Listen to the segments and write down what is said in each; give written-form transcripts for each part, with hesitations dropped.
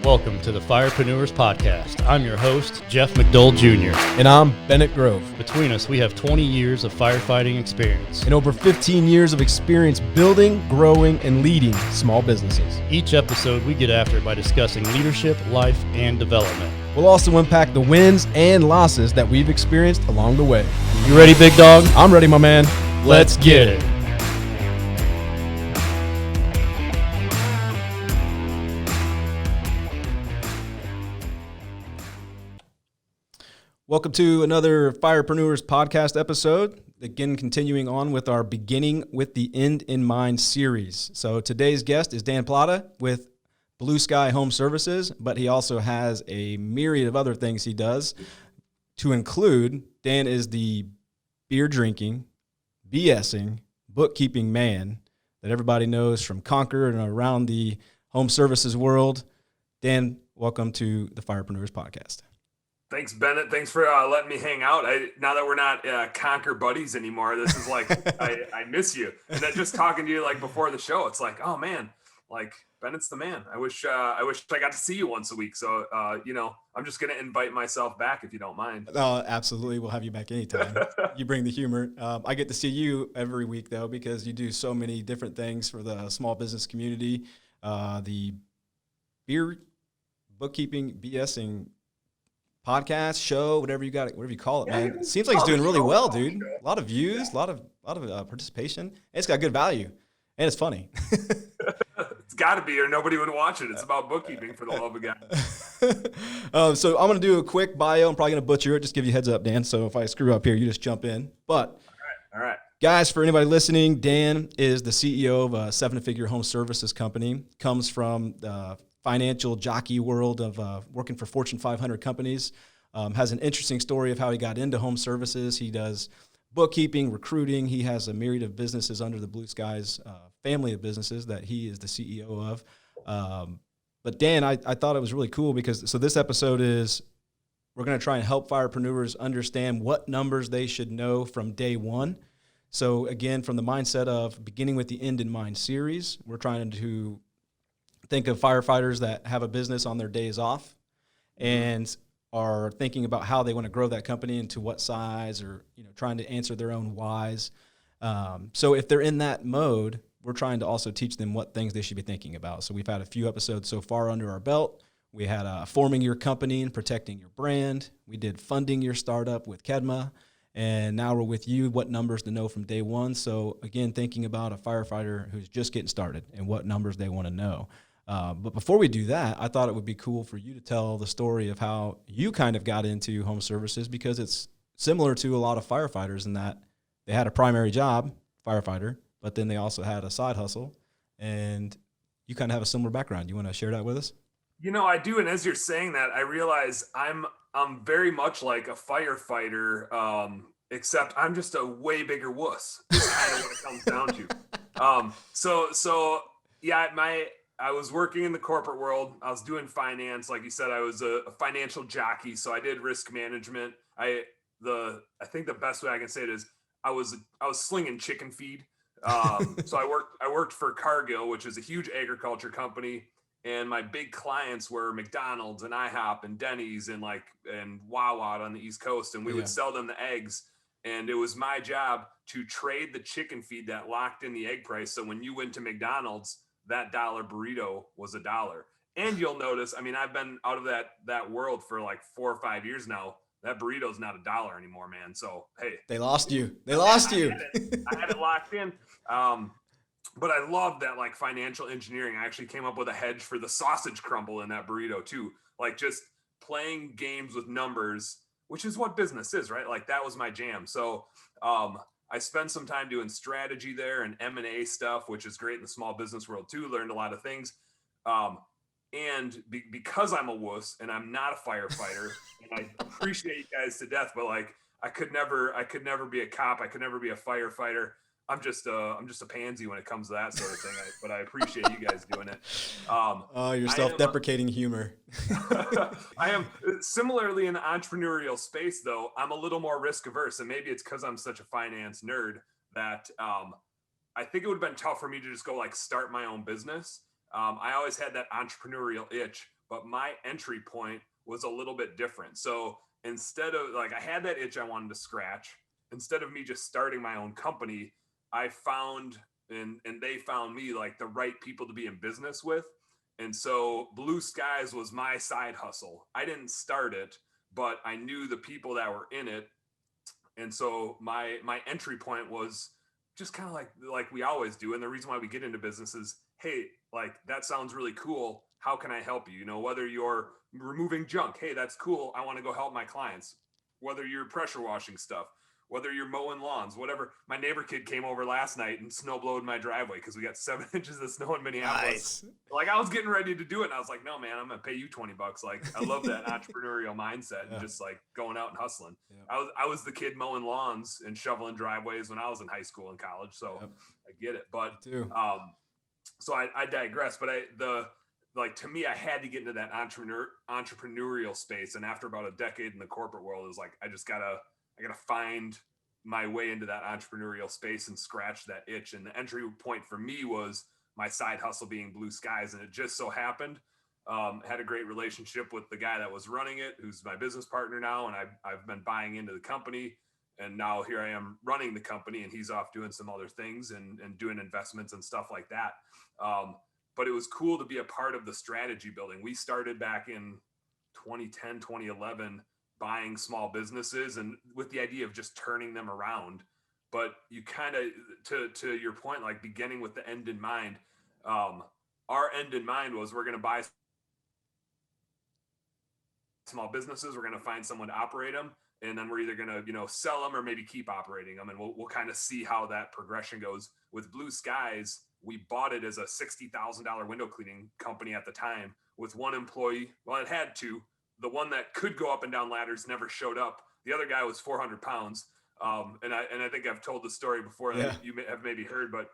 Welcome to the Firepreneurs Podcast. I'm your host, Jeff McDowell Jr. And I'm Bennett Grove. Between us, we have 20 years of firefighting experience. And over 15 years of experience building, growing, and leading small businesses. Each episode, we get after it by discussing leadership, life, and development. We'll also unpack the wins and losses that we've experienced along the way. You ready, big dog? I'm ready, my man. Let's get it. Welcome to another Firepreneurs Podcast episode. Again, continuing on with our Beginning with the End in Mind series. So today's guest is Dan Platta with Blue Sky Home Services, but he also has a myriad of other things he does. To include, Dan is the beer drinking, BSing, bookkeeping man that everybody knows from Concord and around the home services world. Dan, welcome to the Firepreneurs Podcast. Thanks, Bennett. Thanks for letting me hang out. Now that we're not Conquer buddies anymore, this is like, I miss you. And then just talking to you like before the show, it's like, oh man, like Bennett's the man. I wish I got to see you once a week. So, I'm just going to invite myself back if you don't mind. Oh, absolutely. We'll have you back anytime. You bring the humor. I get to see you every week though, because you do so many different things for the small business community, the beer, bookkeeping, BSing, podcast, show, whatever you call it, man. It seems like it's doing really well, dude. A lot of views, a lot of participation. And it's got good value, and it's funny. It's got to be, or nobody would watch it. It's about bookkeeping, for the love of God. So I'm going to do a quick bio. I'm probably going to butcher it. Just give you a heads up, Dan. So if I screw up here, you just jump in. But all right. Guys, for anybody listening, Dan is the CEO of a 7-figure home services company. Comes from the financial jockey world of working for Fortune 500 companies. Has an interesting story of how he got into home services. He does bookkeeping, recruiting. He has a myriad of businesses under the Blue Skies family of businesses that he is the CEO of. But Dan, I thought it was really cool because, so this episode is, we're going to try and help firepreneurs understand what numbers they should know from day one. So again, from the mindset of Beginning with the End in Mind series, we're trying to think of firefighters that have a business on their days off and are thinking about how they want to grow that company and to what size, or trying to answer their own whys. So if they're in that mode, we're trying to also teach them what things they should be thinking about. So we've had a few episodes so far under our belt. We had forming your company and protecting your brand. We did funding your startup with Kedma. And now we're with you, what numbers to know from day one. So again, thinking about a firefighter who's just getting started and what numbers they want to know. But before we do that, I thought it would be cool for you to tell the story of how you kind of got into home services, because it's similar to a lot of firefighters in that they had a primary job, firefighter, but then they also had a side hustle, and you kind of have a similar background. You want to share that with us? I do. And as you're saying that, I realize I'm very much like a firefighter, except I'm just a way bigger wuss. Is kind of what it comes down to. I was working in the corporate world. I was doing finance. Like you said, I was a financial jockey. So I did risk management. I think the best way I can say it is I was slinging chicken feed. So I worked for Cargill, which is a huge agriculture company. And my big clients were McDonald's and IHOP and Denny's and Wawa on the East Coast. And we would sell them the eggs. And it was my job to trade the chicken feed that locked in the egg price. So when you went to McDonald's, that $1 burrito was $1. And you'll notice, I've been out of that world for like 4 or 5 years now. That burrito's not $1 anymore, man. So, hey. They lost you. I had it locked in. But I love that, like, financial engineering. I actually came up with a hedge for the sausage crumble in that burrito too. Like, just playing games with numbers, which is what business is, right? Like, that was my jam. So, I spent some time doing strategy there and M&A stuff, which is great in the small business world too. Learned a lot of things. Because I'm a wuss and I'm not a firefighter, and I appreciate you guys to death, but like I could never be a cop. I could never be a firefighter. I'm just a pansy when it comes to that sort of thing. But I appreciate you guys doing it. Your self-deprecating humor. I am similarly in the entrepreneurial space, though. I'm a little more risk averse, and maybe it's because I'm such a finance nerd that I think it would have been tough for me to just go like start my own business. I always had that entrepreneurial itch, but my entry point was a little bit different. So instead of like, I had that itch I wanted to scratch. Instead of me just starting my own company, I found and they found me like the right people to be in business with. And so Blue Skies was my side hustle. I didn't start it, but I knew the people that were in it. And so my entry point was just kind of like we always do. And the reason why we get into business is, hey, like that sounds really cool. How can I help you? You know, whether you're removing junk, hey, that's cool. I want to go help my clients. Whether you're pressure washing stuff, whether you're mowing lawns, whatever. My neighbor kid came over last night and snow blowed my driveway because we got 7 inches of snow in Minneapolis. Nice. Like I was getting ready to do it, and I was like, "No, man, I'm gonna pay you $20." Like I love that entrepreneurial mindset and just like going out and hustling. Yeah. I was the kid mowing lawns and shoveling driveways when I was in high school and college, so I get it. But Me too. so I digress. But to me, I had to get into that entrepreneurial space, and after about a decade in the corporate world, it was like I gotta find my way into that entrepreneurial space and scratch that itch. And the entry point for me was my side hustle being Blue Skies. And it just so happened, had a great relationship with the guy that was running it, who's my business partner now. And I've been buying into the company, and now here I am running the company, and he's off doing some other things and doing investments and stuff like that. But it was cool to be a part of the strategy building. We started back in 2010, 2011, buying small businesses and with the idea of just turning them around. But you kind of, to your point, like beginning with the end in mind, our end in mind was we're going to buy small businesses. We're going to find someone to operate them. And then we're either going to, sell them or maybe keep operating them. And we'll kind of see how that progression goes. With Blue Skies, we bought it as a $60,000 window cleaning company at the time with one employee. Well, it had two. The one that could go up and down ladders never showed up. The other guy was 400 pounds. And I think I've told the story before that you may have maybe heard, but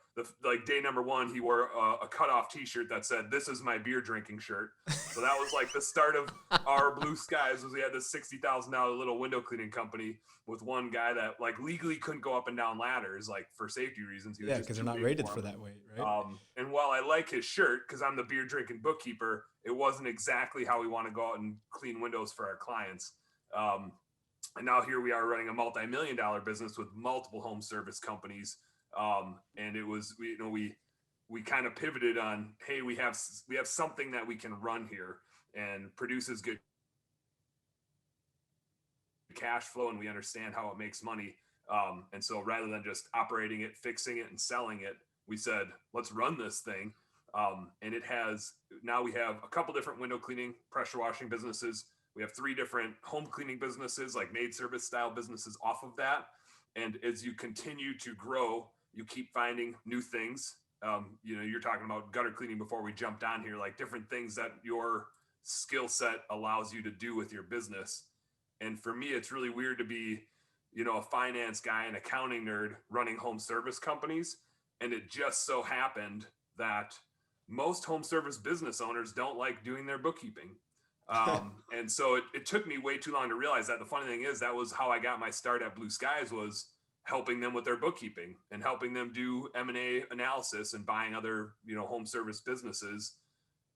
day number one, he wore a cutoff t-shirt that said, "This is my beer drinking shirt." So that was like the start of our Blue Skies. Was we had this $60,000 little window cleaning company with one guy that like legally couldn't go up and down ladders, like for safety reasons. Yeah, because they're not rated for that weight, right? And while I like his shirt, because I'm the beer drinking bookkeeper, it wasn't exactly how we want to go out and clean windows for our clients. And now here we are running a multi-million-dollar business with multiple home service companies. And it was, we kind of pivoted on, hey, we have something that we can run here and produces good cash flow, and we understand how it makes money. And so rather than just operating it, fixing it, and selling it, we said, let's run this thing. And now we have a couple different window cleaning, pressure washing businesses. We have 3 different home cleaning businesses, like maid service style businesses off of that. And as you continue to grow, you keep finding new things. You're talking about gutter cleaning before we jumped on here, like different things that your skill set allows you to do with your business. And for me, it's really weird to be, a finance guy, an accounting nerd running home service companies. And it just so happened that most home service business owners don't like doing their bookkeeping. And so it took me way too long to realize that. The funny thing is that was how I got my start at Blue Skies, was helping them with their bookkeeping and helping them do M&A analysis and buying other, home service businesses.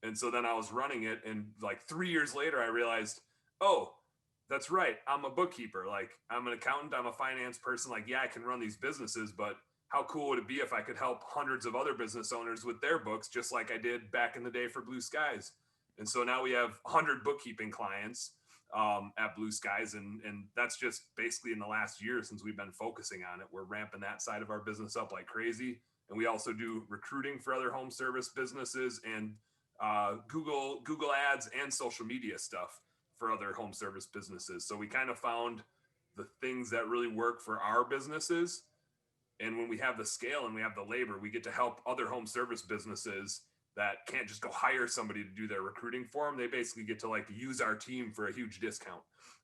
And so then I was running it, and like 3 years later, I realized, oh, that's right. I'm a bookkeeper. Like I'm an accountant. I'm a finance person. Like, yeah, I can run these businesses, but how cool would it be if I could help hundreds of other business owners with their books, just like I did back in the day for Blue Skies? And so now we have 100 bookkeeping clients at Blue Skies. And that's just basically in the last year since we've been focusing on it. We're ramping that side of our business up like crazy. And we also do recruiting for other home service businesses and Google ads and social media stuff for other home service businesses. So we kind of found the things that really work for our businesses. And when we have the scale and we have the labor, we get to help other home service businesses that can't just go hire somebody to do their recruiting for them. They basically get to like use our team for a huge discount.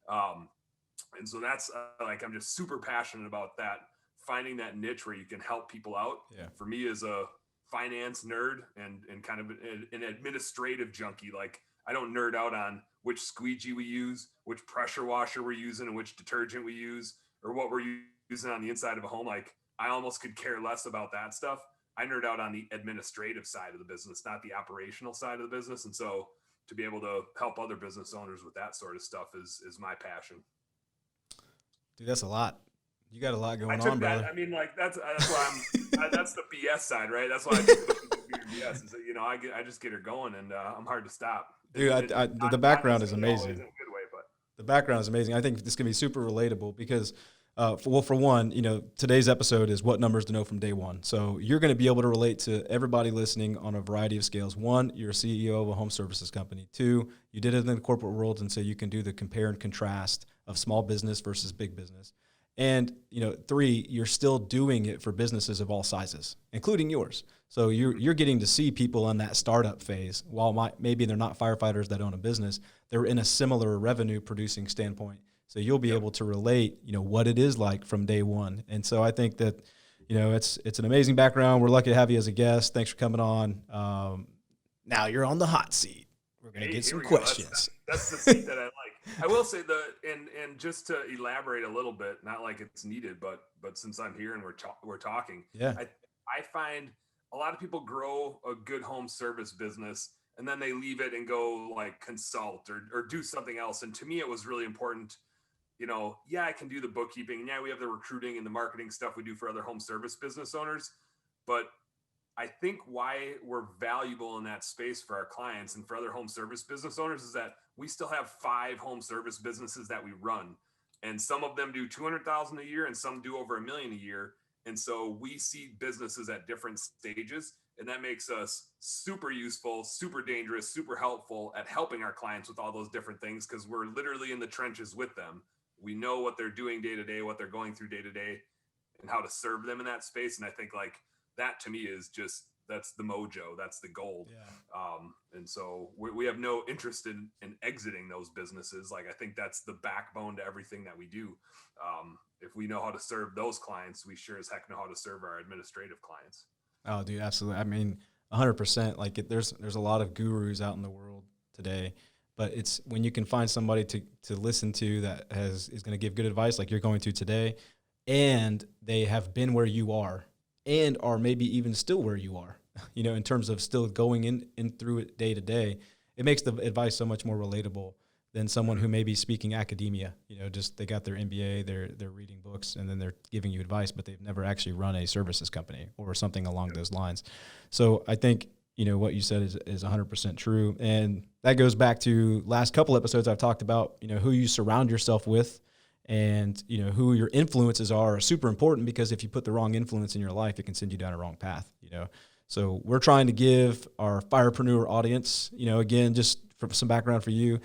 And so that's I'm just super passionate about that, finding that niche where you can help people out. Yeah. For me as a finance nerd and kind of an administrative junkie, like I don't nerd out on which squeegee we use, which pressure washer we're using, and which detergent we use, or what we're using on the inside of a home. Like I almost could care less about that stuff. I nerd out on the administrative side of the business, not the operational side of the business. And so to be able to help other business owners with that sort of stuff is my passion. Dude, that's a lot. You got a lot going on, brother. I mean, like that's why that's the BS side, right? That's why I do BS is that, I just get her going, and I'm hard to stop. Dude, the background is amazing. In a good way, but the background is amazing. I think this can be super relatable because, for one, today's episode is what numbers to know from day one. So you're going to be able to relate to everybody listening on a variety of scales. One, you're a CEO of a home services company. Two, you did it in the corporate world, and so you can do the compare and contrast of small business versus big business. And, three, you're still doing it for businesses of all sizes, including yours. So you're getting to see people in that startup phase. While maybe they're not firefighters that own a business, they're in a similar revenue producing standpoint. So you'll be able to relate, what it is like from day one. And so I think that, it's an amazing background. We're lucky to have you as a guest. Thanks for coming on. Now you're on the hot seat. We're going to get some questions. That's the seat that I like. I will say and just to elaborate a little bit, not like it's needed, but since I'm here and we're talking, I find a lot of people grow a good home service business and then they leave it and go like consult or do something else. And to me, it was really important, I can do the bookkeeping, and we have the recruiting and the marketing stuff we do for other home service business owners, but I think why we're valuable in that space for our clients and for other home service business owners is that we still have 5 home service businesses that we run. And some of them do 200,000 a year and some do over $1 million a year. And so we see businesses at different stages, and that makes us super useful, super dangerous, super helpful at helping our clients with all those different things, because we're literally in the trenches with them. We know what they're doing day to day, what they're going through day to day, and how to serve them in that space. And I think that to me is that's the mojo, that's the gold. And so we have no interest in exiting those businesses. I think that's the backbone to everything that we do. If we know how to serve those clients, we sure as heck know how to serve our administrative clients. Oh, dude, absolutely. I mean, 100%. There's a lot of gurus out in the world today, but it's when you can find somebody to listen to that is going to give good advice like you're going to today, and they have been where you are and are maybe even still where you are, in terms of still going in through it day to day. It makes the advice so much more relatable than someone who may be speaking academia, just they got their MBA, they're reading books, and then they're giving you advice, but they've never actually run a services company or something along those lines. So I think, what you said is 100% true. And that goes back to last couple episodes I've talked about, who you surround yourself with. And, who your influences are super important, because if you put the wrong influence in your life, it can send you down a wrong path, So we're trying to give our firepreneur audience, again, just for some background for you,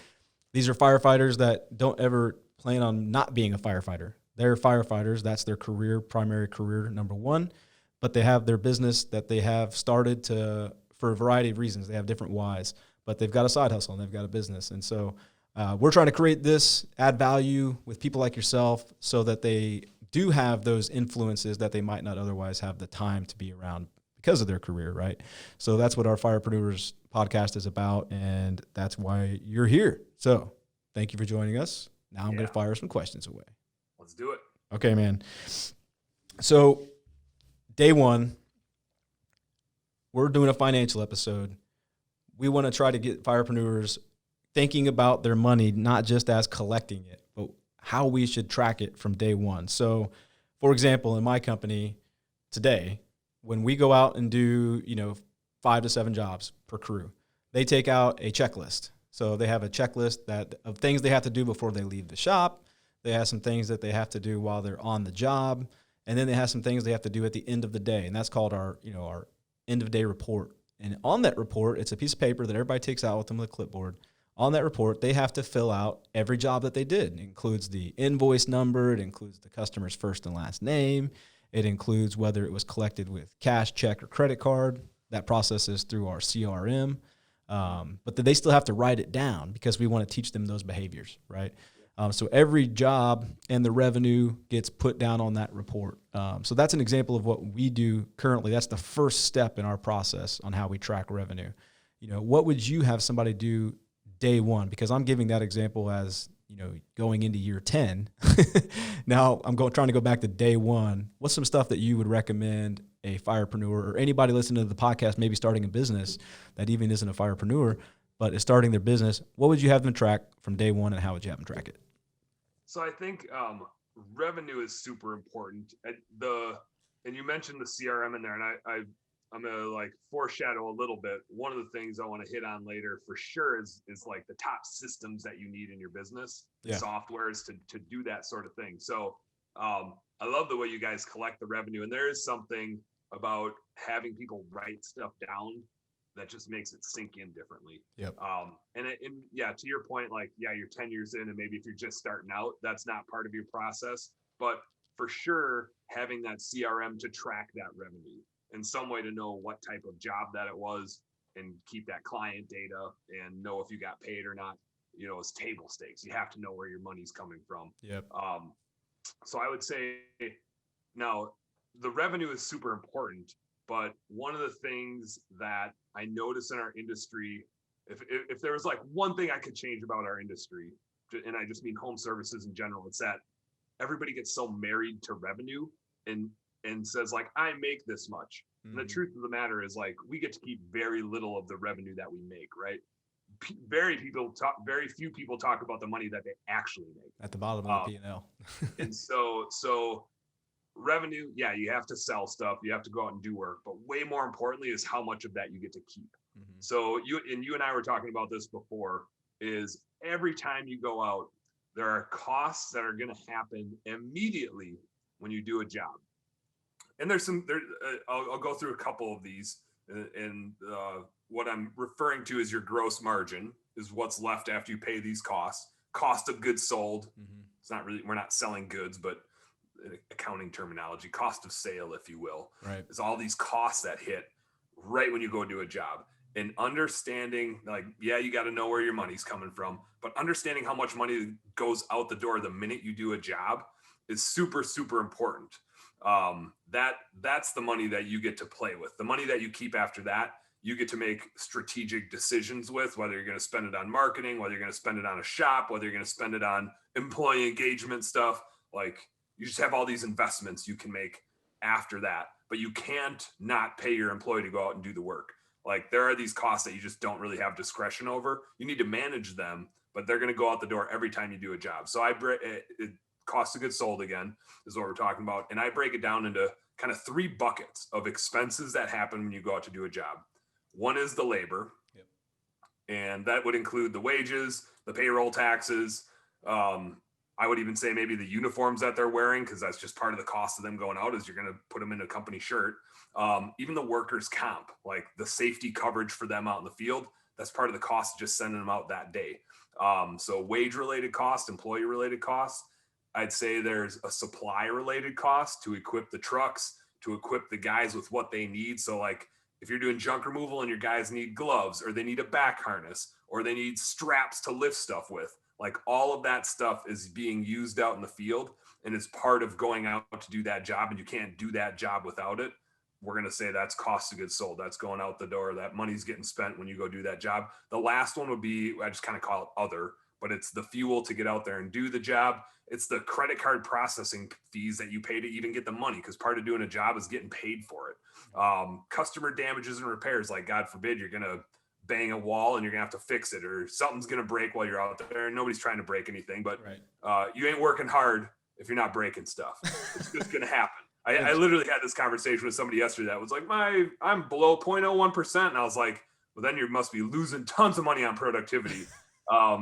these are firefighters that don't ever plan on not being a firefighter. They're firefighters. That's their primary career, number one. But they have their business that they have started for a variety of reasons. They have different whys, but they've got a side hustle and they've got a business. And so we're trying to create this, add value with people like yourself so that they do have those influences that they might not otherwise have the time to be around because of their career, right? So that's what our Firepreneurs podcast is about, and that's why you're here. So thank you for joining us. Now I'm going to fire some questions away. Let's do it. Okay, man. So day one, we're doing a financial episode. We want to try to get firepreneurs thinking about their money, not just as collecting it, but how we should track it from day one. So, for example, in my company today, when we go out and do, 5 to 7 jobs per crew, they take out a checklist. So they have a checklist of things they have to do before they leave the shop. They have some things that they have to do while they're on the job. And then they have some things they have to do at the end of the day. And that's called our end of day report. And on that report, it's a piece of paper that everybody takes out with them with a clipboard. On that report, they have to fill out every job that they did. It includes the invoice number. It includes the customer's first and last name. It includes whether it was collected with cash, check, or credit card. That process is through our CRM. But they still have to write it down because we want to teach them those behaviors, right? So every job and the revenue gets put down on that report. So that's an example of what we do currently. That's the first step in our process on how we track revenue. What would you have somebody do day one? Because I'm giving that example as, going into year 10. Now I'm trying to go back to day one. What's some stuff that you would recommend a firepreneur or anybody listening to the podcast, maybe starting a business that even isn't a firepreneur, but is starting their business, what would you have them track from day one, and how would you have them track it? So I think revenue is super important. And you mentioned the CRM in there, and I'm gonna like foreshadow a little bit. One of the things I want to hit on later for sure is like the top systems that you need in your business, softwares to do that sort of thing. So I love the way you guys collect the revenue, and there is something about having people write stuff down that just makes it sink in differently. Yep. And to your point, like, you're 10 years in, and maybe if you're just starting out, that's not part of your process, but for sure, having that CRM to track that revenue in some way, to know what type of job that it was and keep that client data and know if you got paid or not, is table stakes. You have to know where your money's coming from. Yep. So I would say now the revenue is super important, but one of the things that I notice in our industry, if there was like one thing I could change about our industry, and I just mean home services in general, it's that everybody gets so married to revenue and says like, I make this much. Mm-hmm. And the truth of the matter is, like, we get to keep very little of the revenue that we make, right? Very few people talk about the money that they actually make at the bottom of the P&L. And so revenue, you have to sell stuff, you have to go out and do work, but way more importantly is how much of that you get to keep. Mm-hmm. So you and I were talking about this before, is every time you go out, there are costs that are going to happen immediately when you do a job. And I'll go through a couple of these, and what I'm referring to is your gross margin is what's left after you pay these costs. Cost of goods sold. Mm-hmm. It's not really, we're not selling goods, but accounting terminology, cost of sale, if you will. Right. It's all these costs that hit right when you go do a job. And understanding, like, you got to know where your money's coming from, but understanding how much money goes out the door the minute you do a job is super, super important. That's the money that you get to play with. The money that you keep after that, you get to make strategic decisions with, whether you're going to spend it on marketing, whether you're going to spend it on a shop, whether you're going to spend it on employee engagement stuff. Like, you just have all these investments you can make after that, but you can't not pay your employee to go out and do the work. Like, there are these costs that you just don't really have discretion over. You need to manage them, but they're going to go out the door every time you do a job. So cost of goods sold, again, is what we're talking about. And I break it down into kind of 3 buckets of expenses that happen when you go out to do a job. One is the labor. Yep. And that would include the wages, the payroll taxes. I would even say maybe the uniforms that they're wearing, because that's just part of the cost of them going out, is you're going to put them in a company shirt. Even the workers' comp, like the safety coverage for them out in the field, that's part of the cost of just sending them out that day. So wage-related costs, employee-related costs. I'd say there's a supply-related cost to equip the trucks, to equip the guys with what they need. So like, if you're doing junk removal and your guys need gloves, or they need a back harness, or they need straps to lift stuff with, like, all of that stuff is being used out in the field, and it's part of going out to do that job, and you can't do that job without it. We're going to say that's cost of goods sold. That's going out the door. That money's getting spent when you go do that job. The last one would be, I just kind of call it other, but it's the fuel to get out there and do the job. It's the credit card processing fees that you pay to even get the money, because part of doing a job is getting paid for it. Customer damages and repairs, like, God forbid, you're going to bang a wall and you're gonna have to fix it, or something's gonna break while you're out there. And nobody's trying to break anything, but you ain't working hard if you're not breaking stuff. It's just gonna happen. I literally had this conversation with somebody yesterday that was like, I'm below 0.01%. And I was like, well, then you must be losing tons of money on productivity,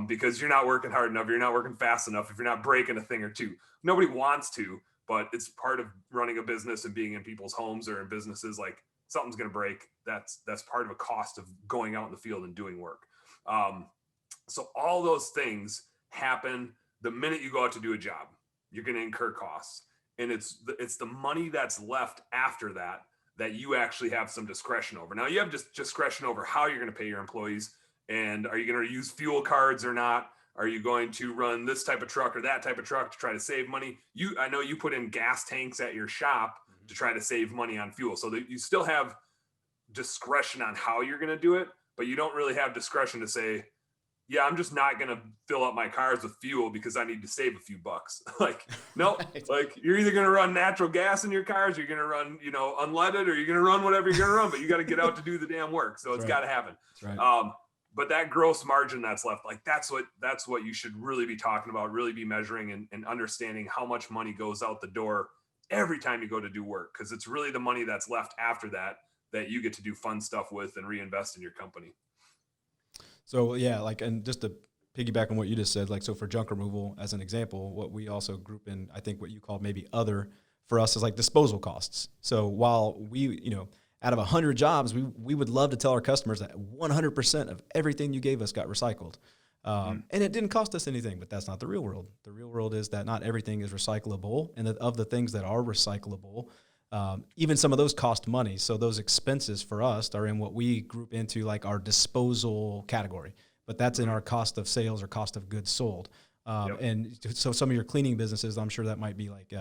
because you're not working hard enough. You're not working fast enough. If you're not breaking a thing or two, nobody wants to, but it's part of running a business and being in people's homes or in businesses. Like, something's going to break. That's part of a cost of going out in the field and doing work. So all those things happen the minute you go out to do a job. You're going to incur costs, and it's the money that's left after that you actually have some discretion over. Now, you have just discretion over how you're going to pay your employees, and are you going to use fuel cards or not? Are you going to run this type of truck or that type of truck to try to save money? I know you put in gas tanks at your shop to try to save money on fuel, so that you still have discretion on how you're going to do it, but you don't really have discretion to say, I'm just not going to fill up my cars with fuel because I need to save a few bucks. Like, no, like, you're either going to run natural gas in your cars, or you're going to run, unleaded, or you're going to run whatever you're going to run, but you got to get out to do the damn work. So it's got to happen. Right. but that gross margin that's left, like that's what you should really be talking about, really be measuring and understanding how much money goes out the door every time you go to do work. Cause it's really the money that's left after that you get to do fun stuff with and reinvest in your company. So yeah, like, and just to piggyback on what you just said, like, so for junk removal as an example, what we also group in, I think what you call maybe other for us is like disposal costs. So while we, out of 100 jobs, we would love to tell our customers that 100% of everything you gave us got recycled. And it didn't cost us anything, but that's not the real world. The real world is that not everything is recyclable. And of the things that are recyclable, even some of those cost money. So those expenses for us are in what we group into like our disposal category, but that's in our cost of sales or cost of goods sold. And so some of your cleaning businesses, I'm sure that might be like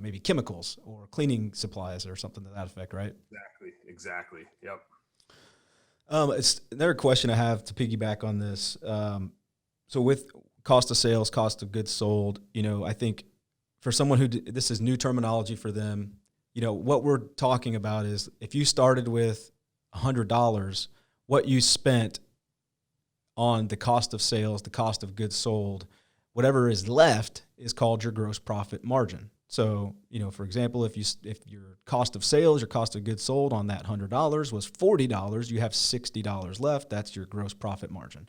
maybe chemicals or cleaning supplies or something to that effect, right? Exactly. Yep. It's another question I have to piggyback on this. So with cost of sales, cost of goods sold, I think for someone who this is new terminology for them, what we're talking about is if you started with $100, what you spent on the cost of sales, the cost of goods sold, whatever is left is called your gross profit margin. So, for example, if your cost of sales, your cost of goods sold on that $100 was $40, you have $60 left. That's your gross profit margin.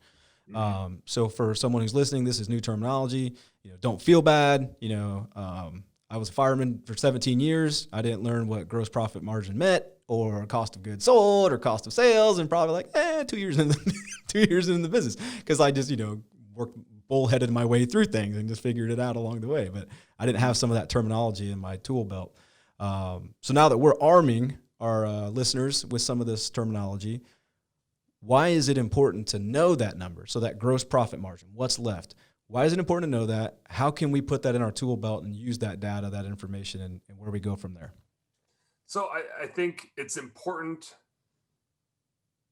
So for someone who's listening, this is new terminology. Don't feel bad. I was a fireman for 17 years. I didn't learn what gross profit margin meant or cost of goods sold or cost of sales, and probably like 2 years in the 2 years in the business because I just worked bullheaded my way through things and just figured it out along the way. But I didn't have some of that terminology in my tool belt. So now that we're arming our listeners with some of this terminology, why is it important to know that number? So that gross profit margin, what's left? Why is it important to know that? How can we put that in our tool belt and use that data, that information, and where we go from there? So I think it's important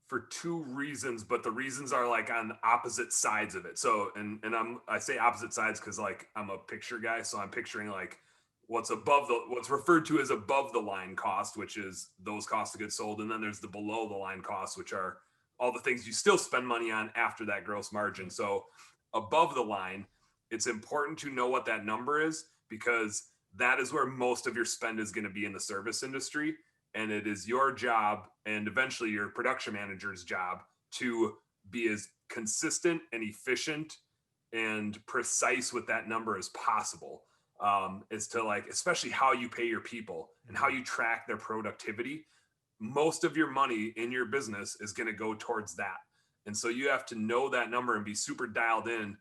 for two reasons, but the reasons are like on opposite sides of it. So, and I say opposite sides because like I'm a picture guy, so I'm picturing like what's referred to as above the line cost, which is those costs of goods sold, and then there's the below the line costs, which are all the things you still spend money on after that gross margin. So, above the line, it's important to know what that number is because that is where most of your spend is going to be in the service industry. And it is your job and eventually your production manager's job to be as consistent and efficient and precise with that number as possible. Is to like, especially how you pay your people and how you track their productivity. Most of your money in your business is going to go towards that. And so you have to know that number and be super dialed in.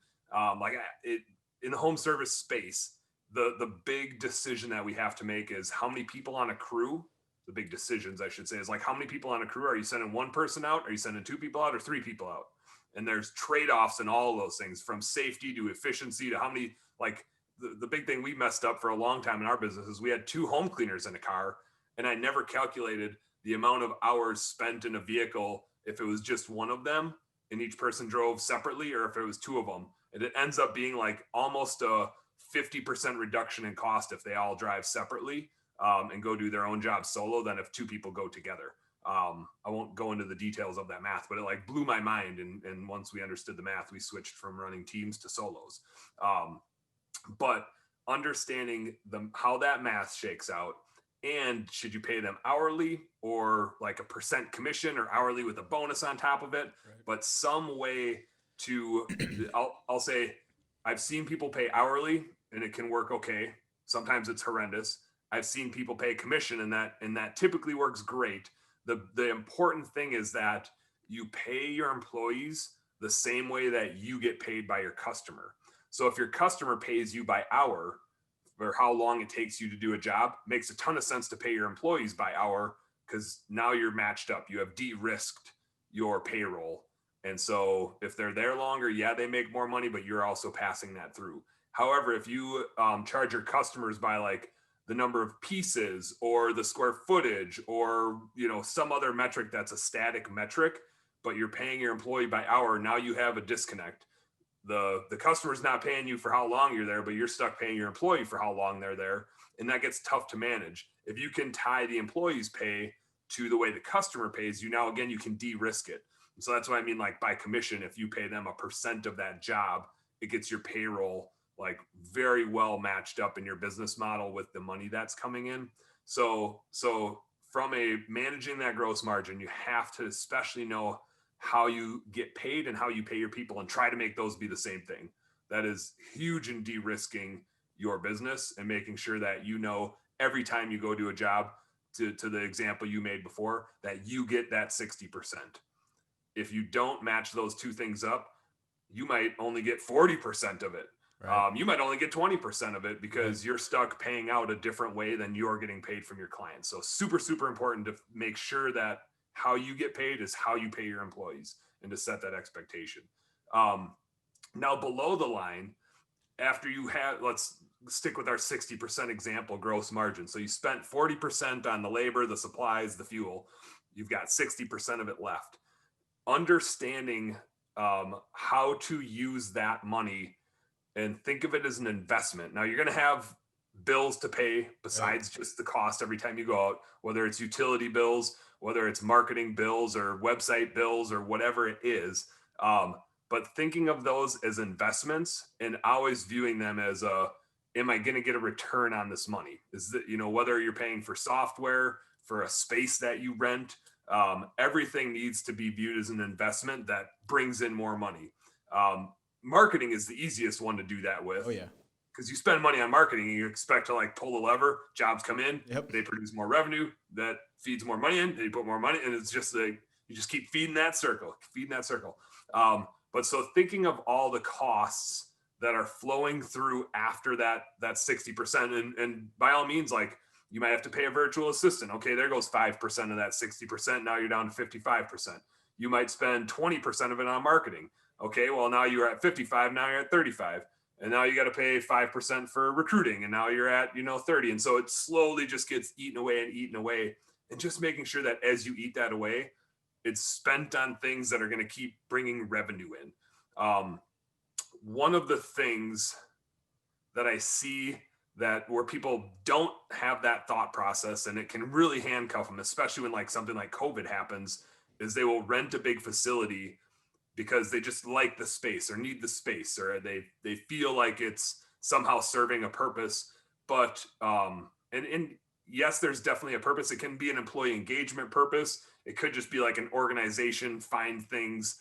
In the home service space, the big decision that we have to make is how many people on a crew. The big decisions, I should say, is like how many people on a crew. Are you sending one person out? Are you sending two people out or three people out? And there's trade-offs in all of those things, from safety to efficiency to how many, like the big thing we messed up for a long time in our business is we had 2 home cleaners in a car, and I never calculated the amount of hours spent in a vehicle if it was just one of them and each person drove separately, or if it was 2 of them. And it ends up being like almost a 50% reduction in cost if they all drive separately. And go do their own job solo than if 2 people go together. I won't go into the details of that math, but it like blew my mind. And once we understood the math, we switched from running teams to solos. But understanding how that math shakes out, and should you pay them hourly or like a percent commission or hourly with a bonus on top of it, right? But some way to, I'll say, I've seen people pay hourly and it can work okay. Sometimes it's horrendous. I've seen people pay commission and that typically works great. The important thing is that you pay your employees the same way that you get paid by your customer. So if your customer pays you by hour for how long it takes you to do a job, makes a ton of sense to pay your employees by hour because now you're matched up. You have de-risked your payroll. And so if they're there longer, yeah, they make more money, but you're also passing that through. However, if you charge your customers by like the number of pieces or the square footage or, some other metric that's a static metric, but you're paying your employee by hour, now you have a disconnect. The customer's not paying you for how long you're there, but you're stuck paying your employee for how long they're there. And that gets tough to manage. If you can tie the employee's pay to the way the customer pays you, now again, you can de-risk it. So that's what I mean, like by commission, if you pay them a percent of that job, it gets your payroll like very well matched up in your business model with the money that's coming in. So from a managing that gross margin, you have to especially know how you get paid and how you pay your people, and try to make those be the same thing. That is huge in de-risking your business and making sure that you know every time you go do a job, to the example you made before, that you get that 60%. If you don't match those two things up, you might only get 40% of it. Right. You might only get 20% of it because you're stuck paying out a different way than you're getting paid from your clients. So super, super important to make sure that how you get paid is how you pay your employees, and to set that expectation. Now below the line, after you have, let's stick with our 60% example, gross margin. So you spent 40% on the labor, the supplies, the fuel. You've got 60% of it left. Understanding how to use that money and think of it as an investment. Now you're going to have bills to pay besides just the cost every time you go out, whether it's utility bills, whether it's marketing bills or website bills or whatever it is. But thinking of those as investments and always viewing them as am I going to get a return on this money? Is that, whether you're paying for software, for a space that you rent, everything needs to be viewed as an investment that brings in more money. Marketing is the easiest one to do that with. Oh yeah. Because you spend money on marketing and you expect to like pull the lever, jobs come in, they produce more revenue, that feeds more money in, they put more money, and it's just like, you just keep feeding that circle. But so thinking of all the costs that are flowing through after that 60%, and by all means, like you might have to pay a virtual assistant. Okay, there goes 5% of that 60%. Now you're down to 55%. You might spend 20% of it on marketing. Okay, well now you're at 55, now you're at 35. And now you got to pay 5% for recruiting. And now you're at, 30. And so it slowly just gets eaten away. And just making sure that as you eat that away, it's spent on things that are going to keep bringing revenue in. One of the things that I see that where people don't have that thought process, and it can really handcuff them, especially when like something like COVID happens, is they will rent a big facility because they just like the space or need the space, or they feel like it's somehow serving a purpose. But and yes, there's definitely a purpose. It can be an employee engagement purpose. It could just be like an organization, find things,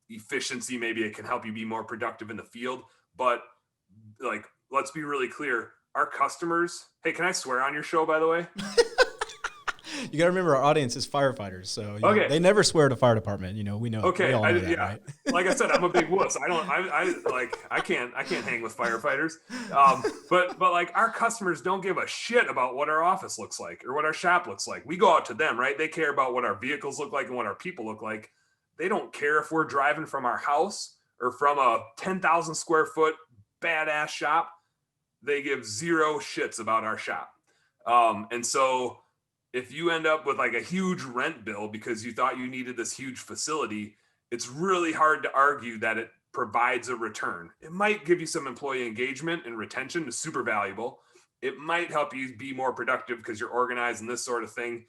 efficiency. Maybe it can help you be more productive in the field. But like, let's be really clear. Our customers, hey, can I swear on your show, by the way? You got to remember our audience is firefighters, so they never swear at a fire department. We know. Okay, we all know that, right? Like I said, I'm a big wuss. I can't hang with firefighters. But like our customers don't give a shit about what our office looks like or what our shop looks like. We go out to them, right? They care about what our vehicles look like and what our people look like. They don't care if we're driving from our house or from a 10,000 square foot badass shop. They give zero shits about our shop. And so if you end up with like a huge rent bill because you thought you needed this huge facility, it's really hard to argue that it provides a return. It might give you some employee engagement and retention, is super valuable. It might help you be more productive because you're organized and this sort of thing.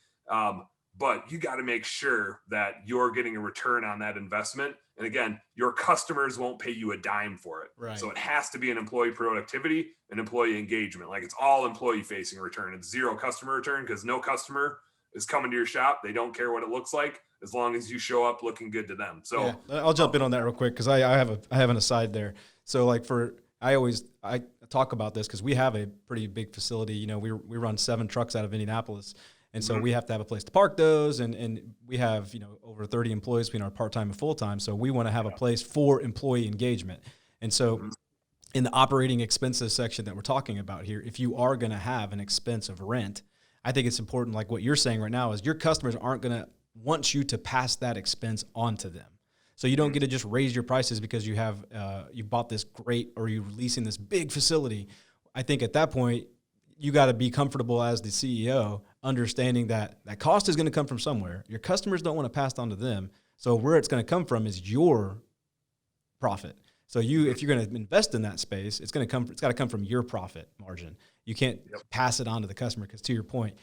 But you got to make sure that you're getting a return on that investment. And again, your customers won't pay you a dime for it. Right. So it has to be an employee productivity and employee engagement. Like it's all employee facing return. It's zero customer return because no customer is coming to your shop. They don't care what it looks like as long as you show up looking good to them. So yeah, I'll jump in on that real quick because I have an aside there. So like I talk about this because we have a pretty big facility. We run 7 trucks out of Indianapolis. And so we have to have a place to park those, and we have over 30 employees between our part-time and full-time. So we want to have a place for employee engagement. And so in the operating expenses section that we're talking about here, if you are going to have an expense of rent, I think it's important, like what you're saying right now, is your customers aren't going to want you to pass that expense on to them. So you don't get to just raise your prices because you have you bought this great or you're leasing this big facility. I think at that point, you got to be comfortable as the CEO, understanding that that cost is going to come from somewhere. Your customers don't want to pass it on to them. So where it's going to come from is your profit. So if you're going to invest in that space, it's got to come from your profit margin. You can't pass it on to the customer because, to your point,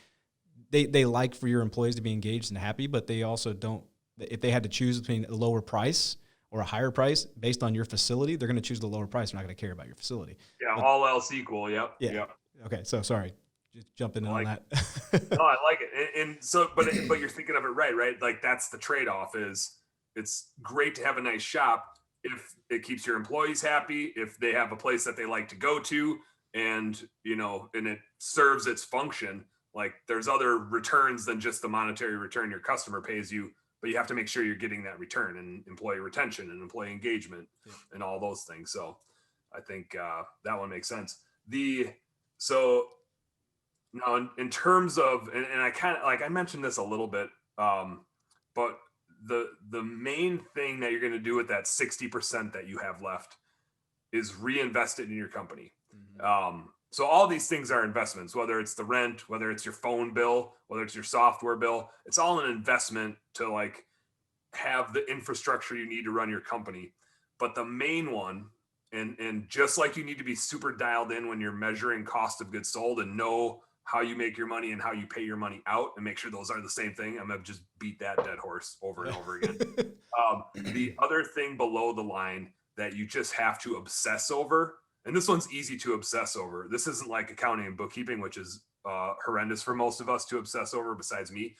they like for your employees to be engaged and happy, but they also don't if they had to choose between a lower price or a higher price based on your facility, they're going to choose the lower price. They're not going to care about your facility. Yeah, But, all else equal. Yep. yeah. Yep. Okay. So sorry, just jumping in on that. No, I like it. And so, but you're thinking of it right? Like that's the trade-off is it's great to have a nice shop if it keeps your employees happy, if they have a place that they like to go to, and and it serves its function. Like there's other returns than just the monetary return your customer pays you, but you have to make sure you're getting that return and employee retention and employee engagement and all those things. So I think that one makes sense. So now in terms of, and I kind of like, I mentioned this a little bit, but the main thing that you're going to do with that 60% that you have left is reinvest it in your company. Mm-hmm. So all these things are investments, whether it's the rent, whether it's your phone bill, whether it's your software bill, it's all an investment to like have the infrastructure you need to run your company. But the main one, and just like you need to be super dialed in when you're measuring cost of goods sold and know how you make your money and how you pay your money out and make sure those are the same thing. I'm going to just beat that dead horse over and over again. The other thing below the line that you just have to obsess over, and this one's easy to obsess over. This isn't like accounting and bookkeeping, which is horrendous for most of us to obsess over besides me.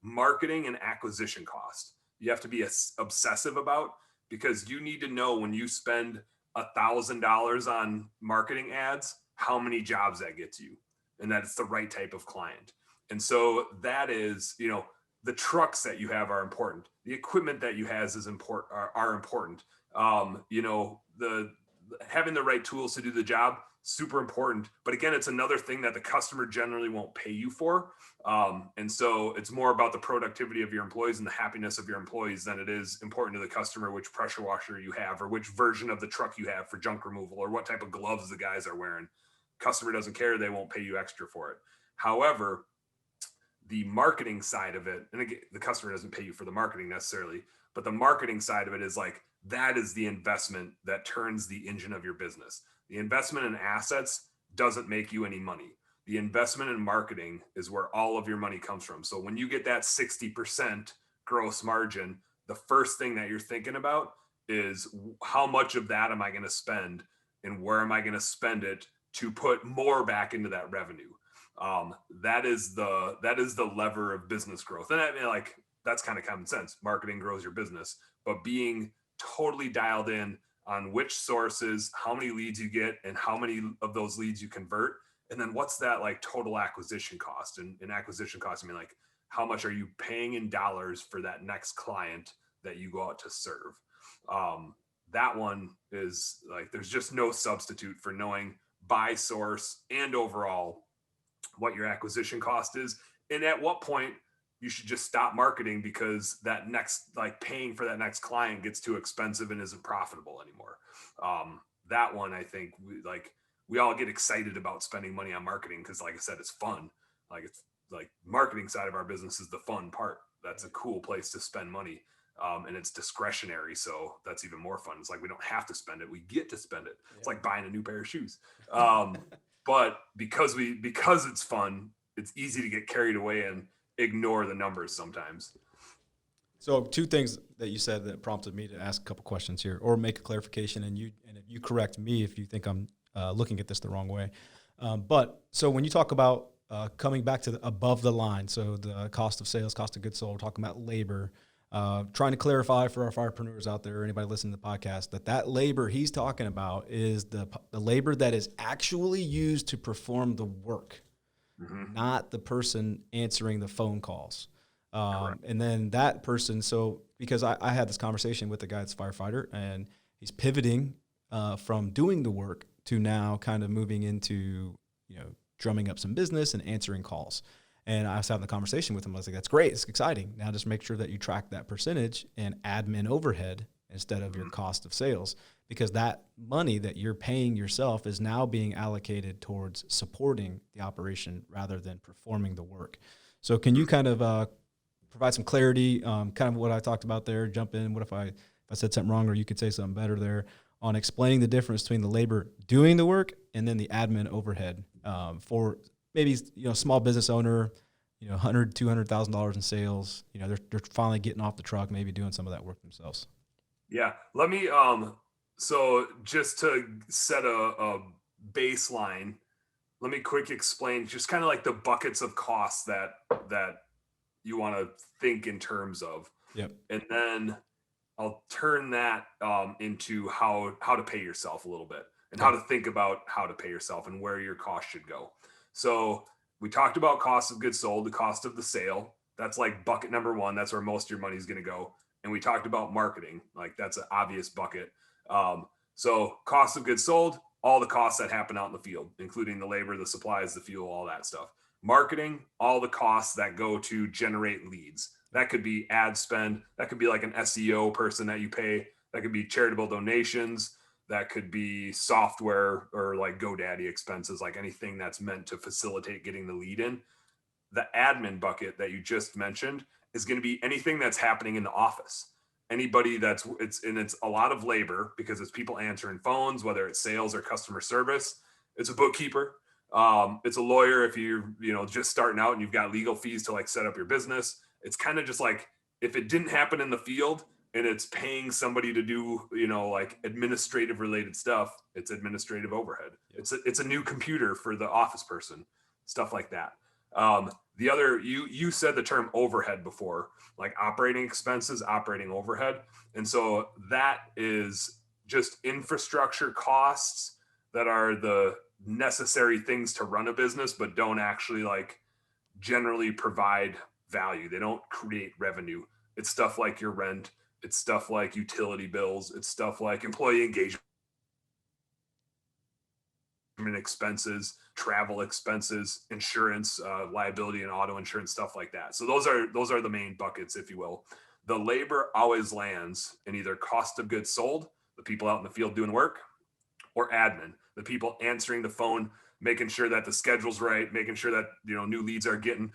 Marketing and acquisition cost. You have to be obsessive about, because you need to know when you spend $1,000 on marketing ads, how many jobs that gets you, and that it's the right type of client. And so that is, the trucks that you have are important. The equipment that you have is important, are important. The having the right tools to do the job, super important. But again, it's another thing that the customer generally won't pay you for. And so it's more about the productivity of your employees and the happiness of your employees than it is important to the customer which pressure washer you have or which version of the truck you have for junk removal or what type of gloves the guys are wearing. Customer doesn't care. They won't pay you extra for it. However, the marketing side of it, and again, the customer doesn't pay you for the marketing necessarily, but the marketing side of it is like, that is the investment that turns the engine of your business. The investment in assets doesn't make you any money. The investment in marketing is where all of your money comes from. So when you get that 60% gross margin, the first thing that you're thinking about is how much of that am I going to spend and where am I going to spend it to put more back into that revenue. That is the lever of business growth. And I mean, like, that's kind of common sense. Marketing grows your business, but being totally dialed in on which sources, how many leads you get and how many of those leads you convert. And then what's that like total acquisition cost? And acquisition cost, I mean, like, how much are you paying in dollars for that next client that you go out to serve? That one is like, there's just no substitute for knowing by source and overall what your acquisition cost is. And at what point you should just stop marketing because that next, like, paying for that next client gets too expensive and isn't profitable anymore. That one, I think we all get excited about spending money on marketing because, like I said, it's fun. Like, it's like marketing side of our business is the fun part. That's a cool place to spend money. And it's discretionary. So that's even more fun. It's like, we don't have to spend it. We get to spend it. Yeah. It's like buying a new pair of shoes. But because it's fun, it's easy to get carried away and ignore the numbers sometimes. So two things that you said that prompted me to ask a couple questions here or make a clarification, and if you correct me if you think I'm looking at this the wrong way. But so when you talk about coming back to above the line, so the cost of sales, cost of goods sold, talking about labor, trying to clarify for our firepreneurs out there, anybody listening to the podcast, that labor he's talking about is the labor that is actually used to perform the work, not the person answering the phone calls. And then that person, so because I had this conversation with the guy that's a firefighter, and he's pivoting from doing the work to now kind of moving into, drumming up some business and answering calls. And I was having the conversation with him. I was like, that's great. It's exciting. Now just make sure that you track that percentage and admin overhead instead of your cost of sales, because that money that you're paying yourself is now being allocated towards supporting the operation rather than performing the work. So can you kind of provide some clarity, kind of what I talked about there, jump in, what if I said something wrong, or you could say something better there on explaining the difference between the labor doing the work and then the admin overhead for maybe, small business owner, $100,000-$200,000 in sales. They're finally getting off the truck, maybe doing some of that work themselves. Yeah. Let me, so just to set a baseline, let me quick explain just kind of like the buckets of costs that you want to think in terms of. Yep. And then I'll turn that into how to pay yourself a little bit and how to think about how to pay yourself and where your cost should go. So we talked about cost of goods sold, the cost of the sale. That's like bucket number one. That's where most of your money is going to go. And we talked about marketing. Like that's an obvious bucket. So cost of goods sold, all the costs that happen out in the field, including the labor, the supplies, the fuel, all that stuff. Marketing, all the costs that go to generate leads. That could be ad spend. That could be like an SEO person that you pay. That could be charitable donations. That could be software or like GoDaddy expenses, like anything that's meant to facilitate getting the lead in. The admin bucket that you just mentioned is going to be anything that's happening in the office. Anybody it's a lot of labor because it's people answering phones, whether it's sales or customer service. It's a bookkeeper. It's a lawyer if you're, just starting out and you've got legal fees to like set up your business. It's kind of just like if it didn't happen in the field and it's paying somebody to do, like administrative related stuff, it's administrative overhead. It's a new computer for the office person, stuff like that. The other, you said the term overhead before, like operating expenses, operating overhead. And so that is just infrastructure costs that are the necessary things to run a business, but don't actually like generally provide value. They don't create revenue. It's stuff like your rent. It's stuff like utility bills. It's stuff like employee engagement expenses, travel expenses, insurance, liability and auto insurance, stuff like that. So those are the main buckets, if you will. The labor always lands in either cost of goods sold, the people out in the field doing work, or admin, the people answering the phone, making sure that the schedule's right, making sure that new leads are getting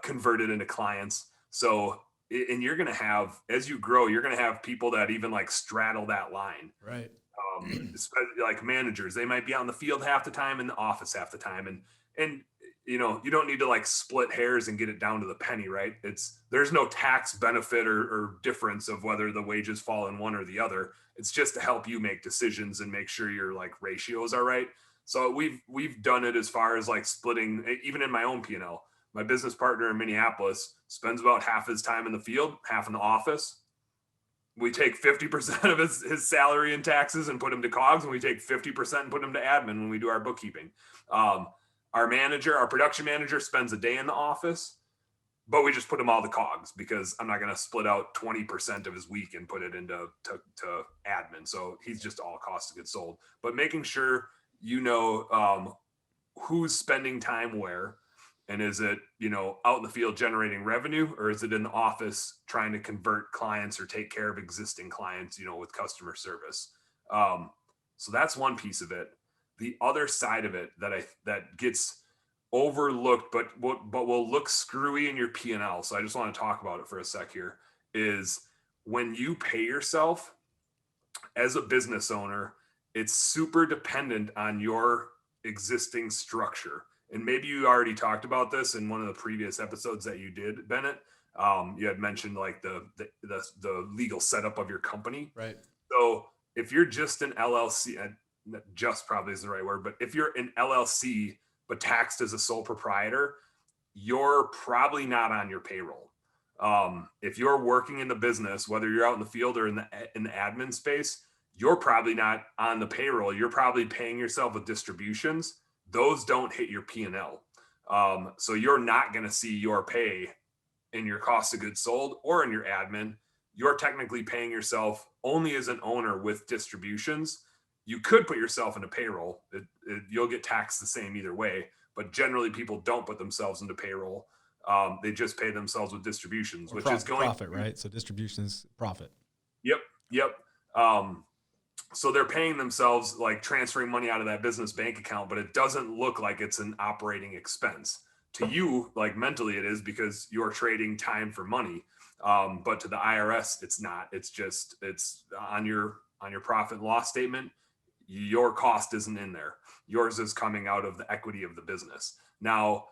converted into clients. So, and you're going to have, as you grow, you're going to have people that even like straddle that line. Right. Like managers, they might be out in the field half the time, in the office half the time, and you don't need to like split hairs and get it down to the penny, right? There's no tax benefit or difference of whether the wages fall in one or the other. It's just to help you make decisions and make sure your like ratios are right. So we've done it as far as like splitting, even in my own P&L. My business partner in Minneapolis spends about half his time in the field, half in the office. We take 50% of his salary and taxes and put him to COGS, and we take 50% and put him to admin when we do our bookkeeping. Our production manager spends a day in the office, but we just put him all the COGS because I'm not going to split out 20% of his week and put it into to admin. So he's just all cost of goods sold, but making sure who's spending time where. And is it, out in the field generating revenue, or is it in the office trying to convert clients or take care of existing clients, with customer service? So that's one piece of it. The other side of it that gets overlooked, but will look screwy in your P&L. So I just want to talk about it for a sec here, is when you pay yourself as a business owner, it's super dependent on your existing structure. And maybe you already talked about this in one of the previous episodes that you did, Bennett. You had mentioned like the legal setup of your company. Right. So if you're just an LLC, just probably isn't the right word, but if you're an LLC but taxed as a sole proprietor, you're probably not on your payroll. If you're working in the business, whether you're out in the field or in the admin space, you're probably not on the payroll. You're probably paying yourself with distributions. Those don't hit your P&L. So you're not going to see your pay in your cost of goods sold or in your admin. You're technically paying yourself only as an owner with distributions. You could put yourself into payroll. You'll get taxed the same either way, but generally people don't put themselves into payroll. They just pay themselves with distributions, which is going profit, right? So distributions, profit. Yep. So they're paying themselves, like transferring money out of that business bank account, but it doesn't look like it's an operating expense. To you, like mentally it is because you're trading time for money. But to the IRS, it's not. It's on your profit and loss statement. Your cost isn't in there. Yours is coming out of the equity of the business. Now,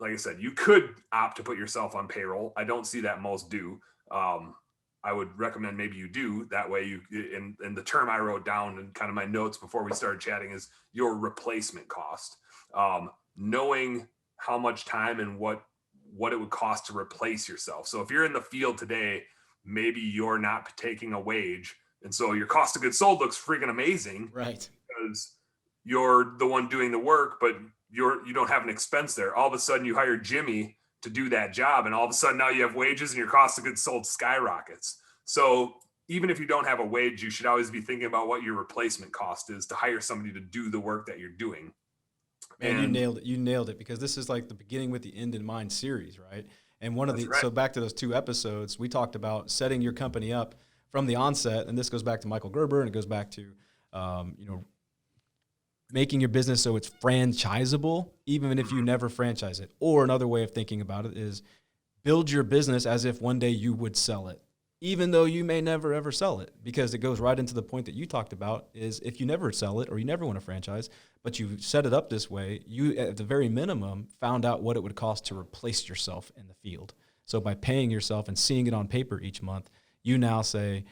like I said, you could opt to put yourself on payroll. I don't see that most do. I would recommend maybe you do. That way you, and the term I wrote down in kind of my notes before we started chatting is your replacement cost. Knowing how much time and what it would cost to replace yourself. So if you're in the field today, maybe you're not taking a wage. And so your cost of goods sold looks freaking amazing. Right. Because you're the one doing the work, but you don't have an expense there. All of a sudden you hire Jimmy to do that job. And all of a sudden now you have wages and your cost of goods sold skyrockets. So even if you don't have a wage, you should always be thinking about what your replacement cost is to hire somebody to do the work that you're doing. Man, you nailed it. You nailed it, because this is like the beginning with the end in mind series, right? And one of the, so back to those 2 episodes, we talked about setting your company up from the onset. And this goes back to Michael Gerber, and it goes back to, making your business so it's franchisable, even if you never franchise it. Or another way of thinking about it is build your business as if one day you would sell it, even though you may never, ever sell it, because it goes right into the point that you talked about is if you never sell it or you never want to franchise, but you set it up this way, you at the very minimum found out what it would cost to replace yourself in the field. So by paying yourself and seeing it on paper each month, you now say,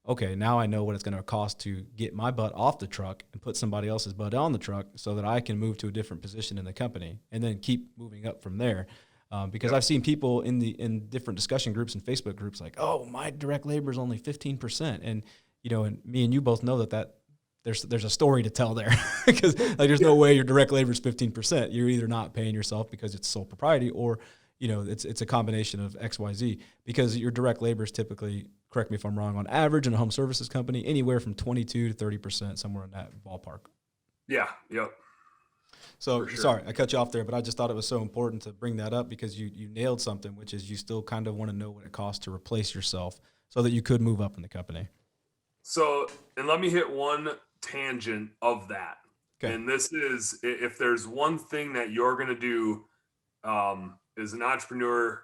okay, now I know what it's going to cost to get my butt off the truck and put somebody else's butt on the truck so that I can move to a different position in the company and then keep moving up from there. Because I've seen people in different discussion groups and Facebook groups like, oh, my direct labor is only 15%. And, and me and you both know that there's a story to tell there, because there's no way your direct labor is 15%. You're either not paying yourself because it's sole propriety, or, it's a combination of X, Y, Z, because your direct labor is typically, correct me if I'm wrong, on average in a home services company, anywhere from 22 to 30%, somewhere in that ballpark. Yeah. Yep. So sorry, I cut you off there, but I just thought it was so important to bring that up, because you nailed something, which is you still kind of want to know what it costs to replace yourself so that you could move up in the company. So, and let me hit one tangent of that. Okay. And this is, if there's one thing that you're going to do as an entrepreneur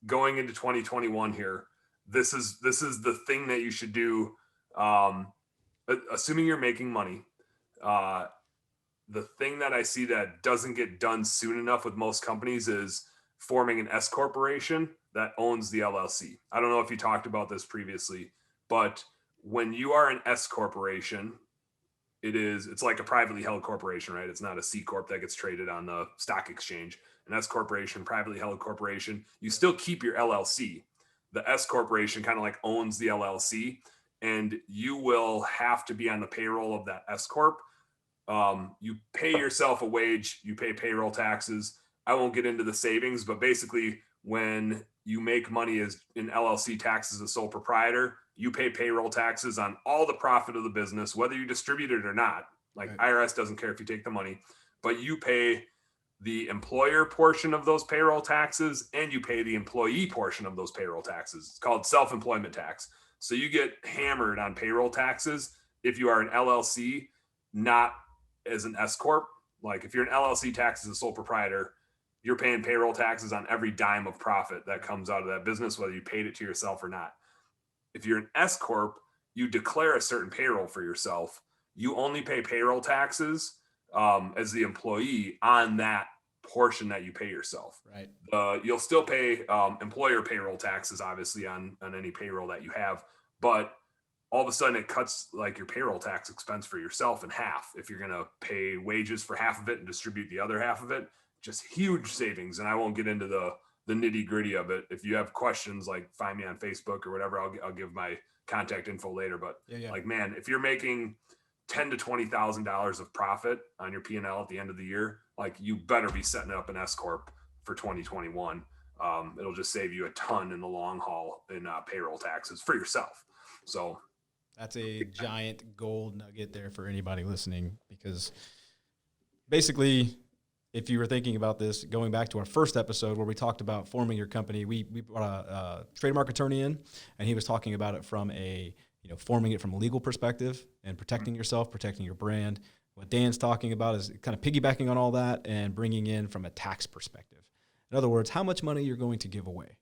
going into 2021 here, this is the thing that you should do. Assuming you're making money, the thing that I see that doesn't get done soon enough with most companies is forming an S corporation that owns the LLC. I don't know if you talked about this previously, but when you are an S corporation, it's like a privately held corporation, right? It's not a C corp that gets traded on the stock exchange. An S corporation, privately held corporation, you still keep your LLC. The S corporation kind of like owns the LLC, and you will have to be on the payroll of that S corp. You pay yourself a wage, you pay payroll taxes. I won't get into the savings, but basically when you make money as in LLC taxes as a sole proprietor, you pay payroll taxes on all the profit of the business, whether you distribute it or not. Like right. IRS doesn't care if you take the money, but you pay the employer portion of those payroll taxes and you pay the employee portion of those payroll taxes. It's called self-employment tax. So you get hammered on payroll taxes if you are an LLC, not as an S corp. Like if you're an LLC tax as a sole proprietor, you're paying payroll taxes on every dime of profit that comes out of that business, whether you paid it to yourself or not. If you're an S corp, you declare a certain payroll for yourself. You only pay payroll taxes as the employee on that portion that you pay yourself. Right. You'll still pay employer payroll taxes, obviously, on any payroll that you have, but all of a sudden it cuts like your payroll tax expense for yourself in half. If you're going to pay wages for half of it and distribute the other half of it, just huge savings. And I won't get into the nitty gritty of it. If you have questions, like find me on Facebook or whatever, I'll give my contact info later. But like, man, if you're making $10,000 to $20,000 of profit on your P&L at the end of the year, like you better be setting up an S corp for 2021. It'll just save you a ton in the long haul in payroll taxes for yourself. So that's a giant gold nugget there for anybody listening, because basically, if you were thinking about this, going back to our first episode where we talked about forming your company, we brought a trademark attorney in, and he was talking about it from forming it from a legal perspective and protecting yourself, protecting your brand. What Dan's talking about is kind of piggybacking on all that and bringing in from a tax perspective. In other words, how much money you're going to give away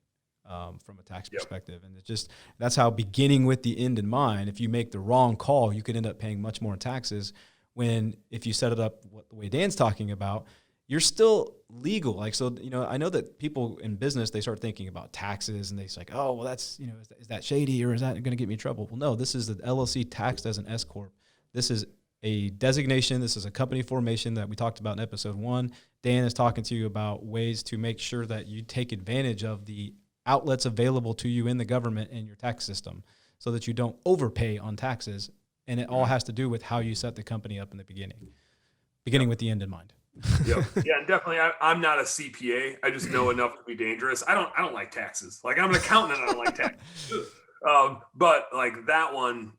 from a tax perspective. And it's just, that's how, beginning with the end in mind, if you make the wrong call, you could end up paying much more in taxes when, if you set it up the way Dan's talking about, you're still legal. Like, so, I know that people in business, they start thinking about taxes and they say, like, oh, well, that's, is that shady or is that going to get me in trouble? Well, no, this is the LLC taxed as an S Corp. This is a designation. This is a company formation that we talked about in episode 1. Dan is talking to you about ways to make sure that you take advantage of the outlets available to you in the government and your tax system so that you don't overpay on taxes. And it all has to do with how you set the company up in the beginning with the end in mind. Yeah, and definitely. I'm not a CPA. I just know enough to be dangerous. I don't like taxes. Like, I'm an accountant and I don't like taxes. But like that one,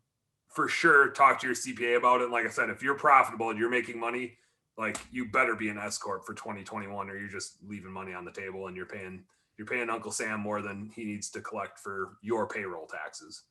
for sure, talk to your CPA about it. Like I said, if you're profitable and you're making money, like, you better be an S Corp for 2021, or you're just leaving money on the table and you're paying Uncle Sam more than he needs to collect for your payroll taxes.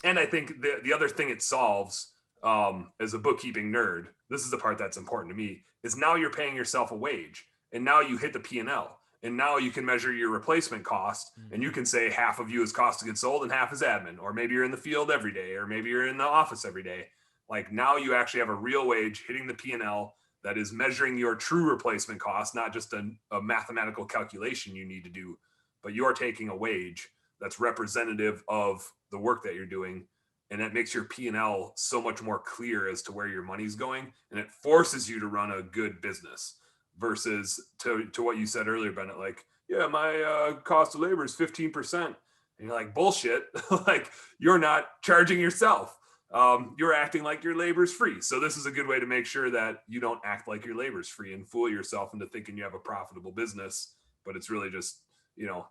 And I think the other thing it solves, as a bookkeeping nerd, this is the part that's important to me, is now you're paying yourself a wage, and now you hit the P&L, and now you can measure your replacement cost, and you can say half of you is cost of goods sold and half is admin, or maybe you're in the field every day, or maybe you're in the office every day. Like, now you actually have a real wage hitting the P&L that is measuring your true replacement cost, not just a mathematical calculation you need to do, but you're taking a wage that's representative of the work that you're doing. And that makes your P&L so much more clear as to where your money's going. And it forces you to run a good business versus to what you said earlier, Bennett, like, yeah, my cost of labor is 15%. And you're like, bullshit. Like, you're not charging yourself. You're acting like your labor's free. So this is a good way to make sure that you don't act like your labor's free and fool yourself into thinking you have a profitable business, but it's really just,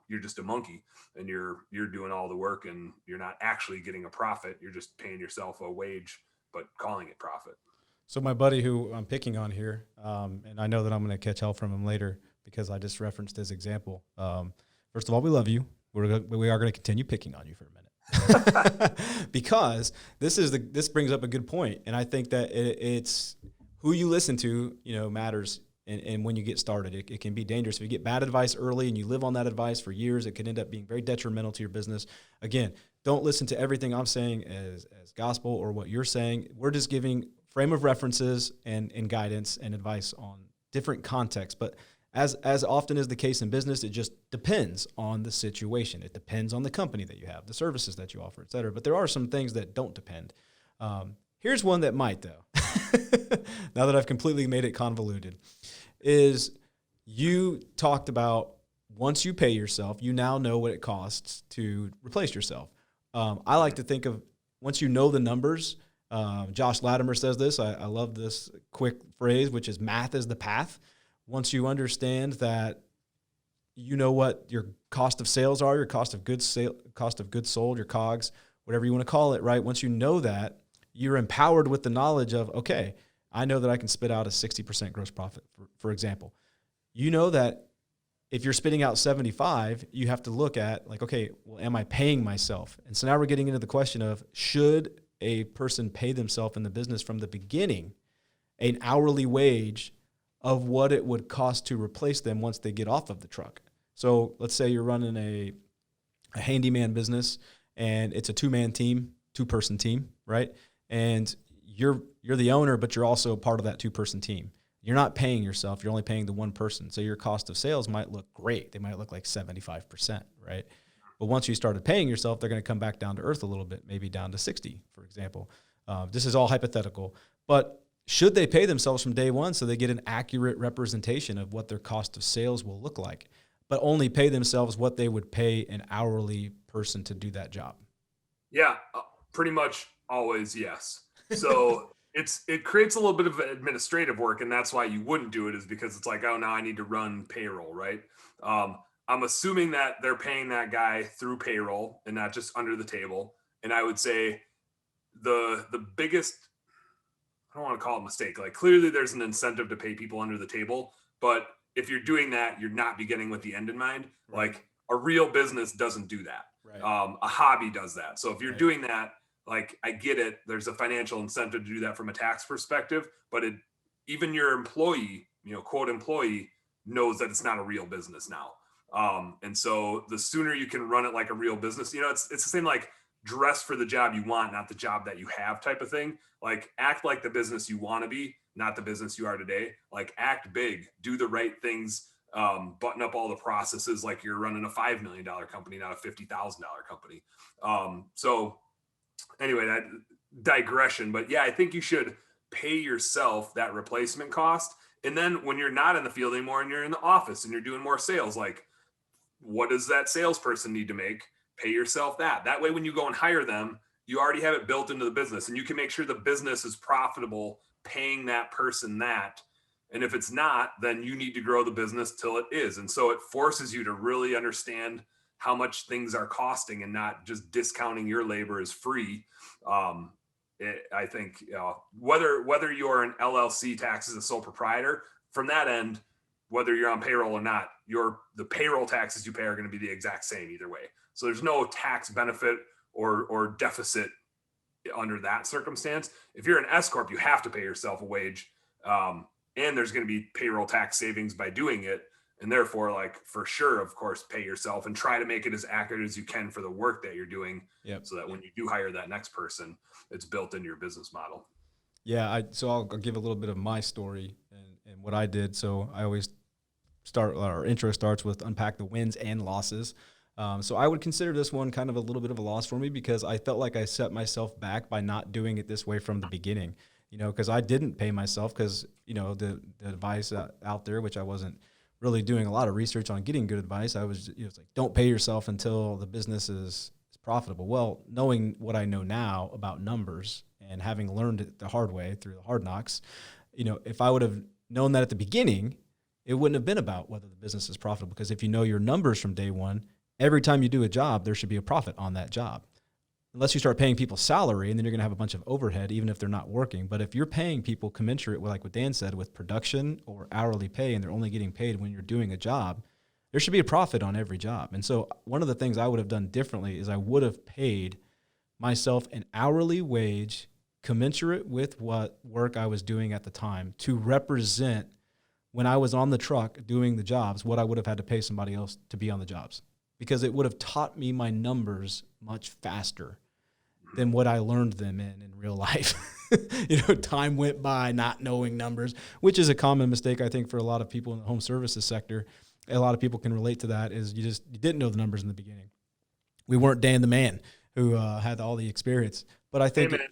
you're just a monkey and you're doing all the work and you're not actually getting a profit. You're just paying yourself a wage, but calling it profit. So my buddy who I'm picking on here, and I know that I'm going to catch hell from him later because I just referenced his example. First of all, we love you. We are going to continue picking on you for a minute because this brings up a good point. And I think that it's who you listen to, matters. And when you get started, it can be dangerous. If you get bad advice early and you live on that advice for years, it can end up being very detrimental to your business. Again, don't listen to everything I'm saying as gospel or what you're saying. We're just giving frame of references and guidance and advice on different contexts. But as often is the case in business, it just depends on the situation. It depends on the company that you have, the services that you offer, et cetera. But there are some things that don't depend. Here's one that might, though. Now that I've completely made it convoluted, is you talked about once you pay yourself, you now know what it costs to replace yourself. I like to think of once you know the numbers. Josh Latimer says this. I love this quick phrase, which is math is the path. Once you understand that, you know what your cost of sales are, your cost of goods sold, your COGS, whatever you want to call it, right? Once you know that, you're empowered with the knowledge of, okay, I know that I can spit out a 60% gross profit, for example. You know that if you're spitting out 75, you have to look at, like, okay, well, am I paying myself? And so now we're getting into the question of, should a person pay themselves in the business from the beginning an hourly wage of what it would cost to replace them once they get off of the truck? So let's say you're running a handyman business and it's a two-person team, right? And you're the owner, but you're also part of that two-person team. You're not paying yourself. You're only paying the one person. So your cost of sales might look great. They might look like 75%, right? But once you started paying yourself, they're going to come back down to earth a little bit, maybe down to 60, for example. This is all hypothetical. But should they pay themselves from day one so they get an accurate representation of what their cost of sales will look like, but only pay themselves what they would pay an hourly person to do that job? Yeah, pretty much always yes. So it creates a little bit of administrative work, and that's why you wouldn't do it, is because it's like, oh, now I need to run payroll, right? I'm assuming that they're paying that guy through payroll and not just under the table. And I would say the biggest, I don't want to call it a mistake, like, clearly there's an incentive to pay people under the table, but if you're doing that, you're not beginning with the end in mind. Right. Like, a real business doesn't do that. Right. A hobby does that. So if you're doing that, like, I get it. There's a financial incentive to do that from a tax perspective, but even your employee, quote employee, knows that it's not a real business now. And so the sooner you can run it like a real business, it's the same, like, dress for the job you want, not the job that you have type of thing. Like, act like the business you want to be, not the business you are today. Like, act big, do the right things, button up all the processes like you're running a $5 million company, not a $50,000 company. So anyway, that digression, but yeah, I think you should pay yourself that replacement cost. And then when you're not in the field anymore and you're in the office and you're doing more sales, like, what does that salesperson need to make? Pay yourself that. That way, when you go and hire them, you already have it built into the business, and you can make sure the business is profitable paying that person that. And if it's not, then you need to grow the business till it is. And so it forces you to really understand how much things are costing and not just discounting your labor as free. I think whether you're an LLC tax as a sole proprietor, from that end, whether you're on payroll or not, the payroll taxes you pay are going to be the exact same either way. So there's no tax benefit or deficit under that circumstance. If you're an S corp, you have to pay yourself a wage, and there's going to be payroll tax savings by doing it. And therefore, like, for sure, of course, pay yourself and try to make it as accurate as you can for the work that you're doing. Yep. So that when you do hire that next person, it's built into your business model. Yeah. So I'll give a little bit of my story and what I did. So I always our intro starts with unpack the wins and losses. So I would consider this one kind of a little bit of a loss for me because I felt like I set myself back by not doing it this way from the beginning, because I didn't pay myself because, the advice out there, which I wasn't really doing a lot of research on getting good advice. I was, it's like, don't pay yourself until the business is profitable. Well, knowing what I know now about numbers and having learned it the hard way through the hard knocks, if I would have known that at the beginning, it wouldn't have been about whether the business is profitable, because if you know your numbers from day one, every time you do a job, there should be a profit on that job. Unless you start paying people salary, and then you're going to have a bunch of overhead, even if they're not working. But if you're paying people commensurate with, like what Dan said, with production or hourly pay, and they're only getting paid when you're doing a job, there should be a profit on every job. And so one of the things I would have done differently is I would have paid myself an hourly wage commensurate with what work I was doing at the time to represent, when I was on the truck doing the jobs, what I would have had to pay somebody else to be on the jobs. Because it would have taught me my numbers much faster than what I learned them in real life. Time went by not knowing numbers, which is a common mistake, I think, for a lot of people in the home services sector. A lot of people can relate to that, is you didn't know the numbers in the beginning. We weren't Dan the man who had all the experience. But I think... Hey, man,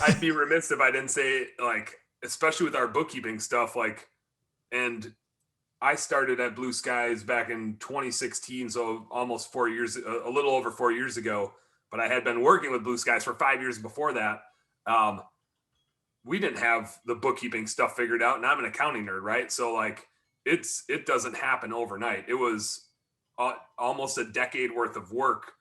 I'd be remiss if I didn't say, like, especially with our bookkeeping stuff, like, and I started at Blue Skies back in 2016, so almost 4 years, a little over 4 years ago, but I had been working with Blue Skies for 5 years before that. We didn't have the bookkeeping stuff figured out, and I'm an accounting nerd, right? So, like, it doesn't happen overnight. It was almost a decade worth of work,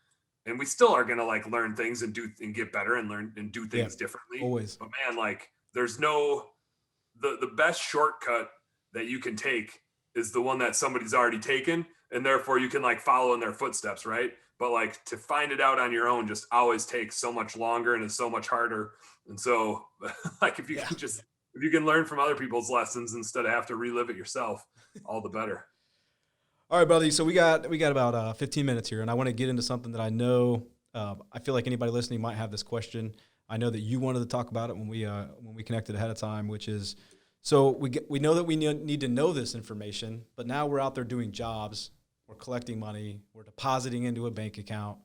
and we still are going to, like, learn things and get better and learn and do things differently. Always. But man, like, there's the best shortcut that you can take is the one that somebody's already taken, and therefore you can, like, follow in their footsteps, right? But, like, to find it out on your own just always takes so much longer and is so much harder. And so, like, if you can learn from other people's lessons instead of have to relive it yourself, all the better. All right, buddy. So we got about 15 minutes here, and I want to get into something that I know. I feel like anybody listening might have this question. I know that you wanted to talk about it when we connected ahead of time, which is, so we know that we need to know this information, but now we're out there doing jobs, we're collecting money, we're depositing into a bank account,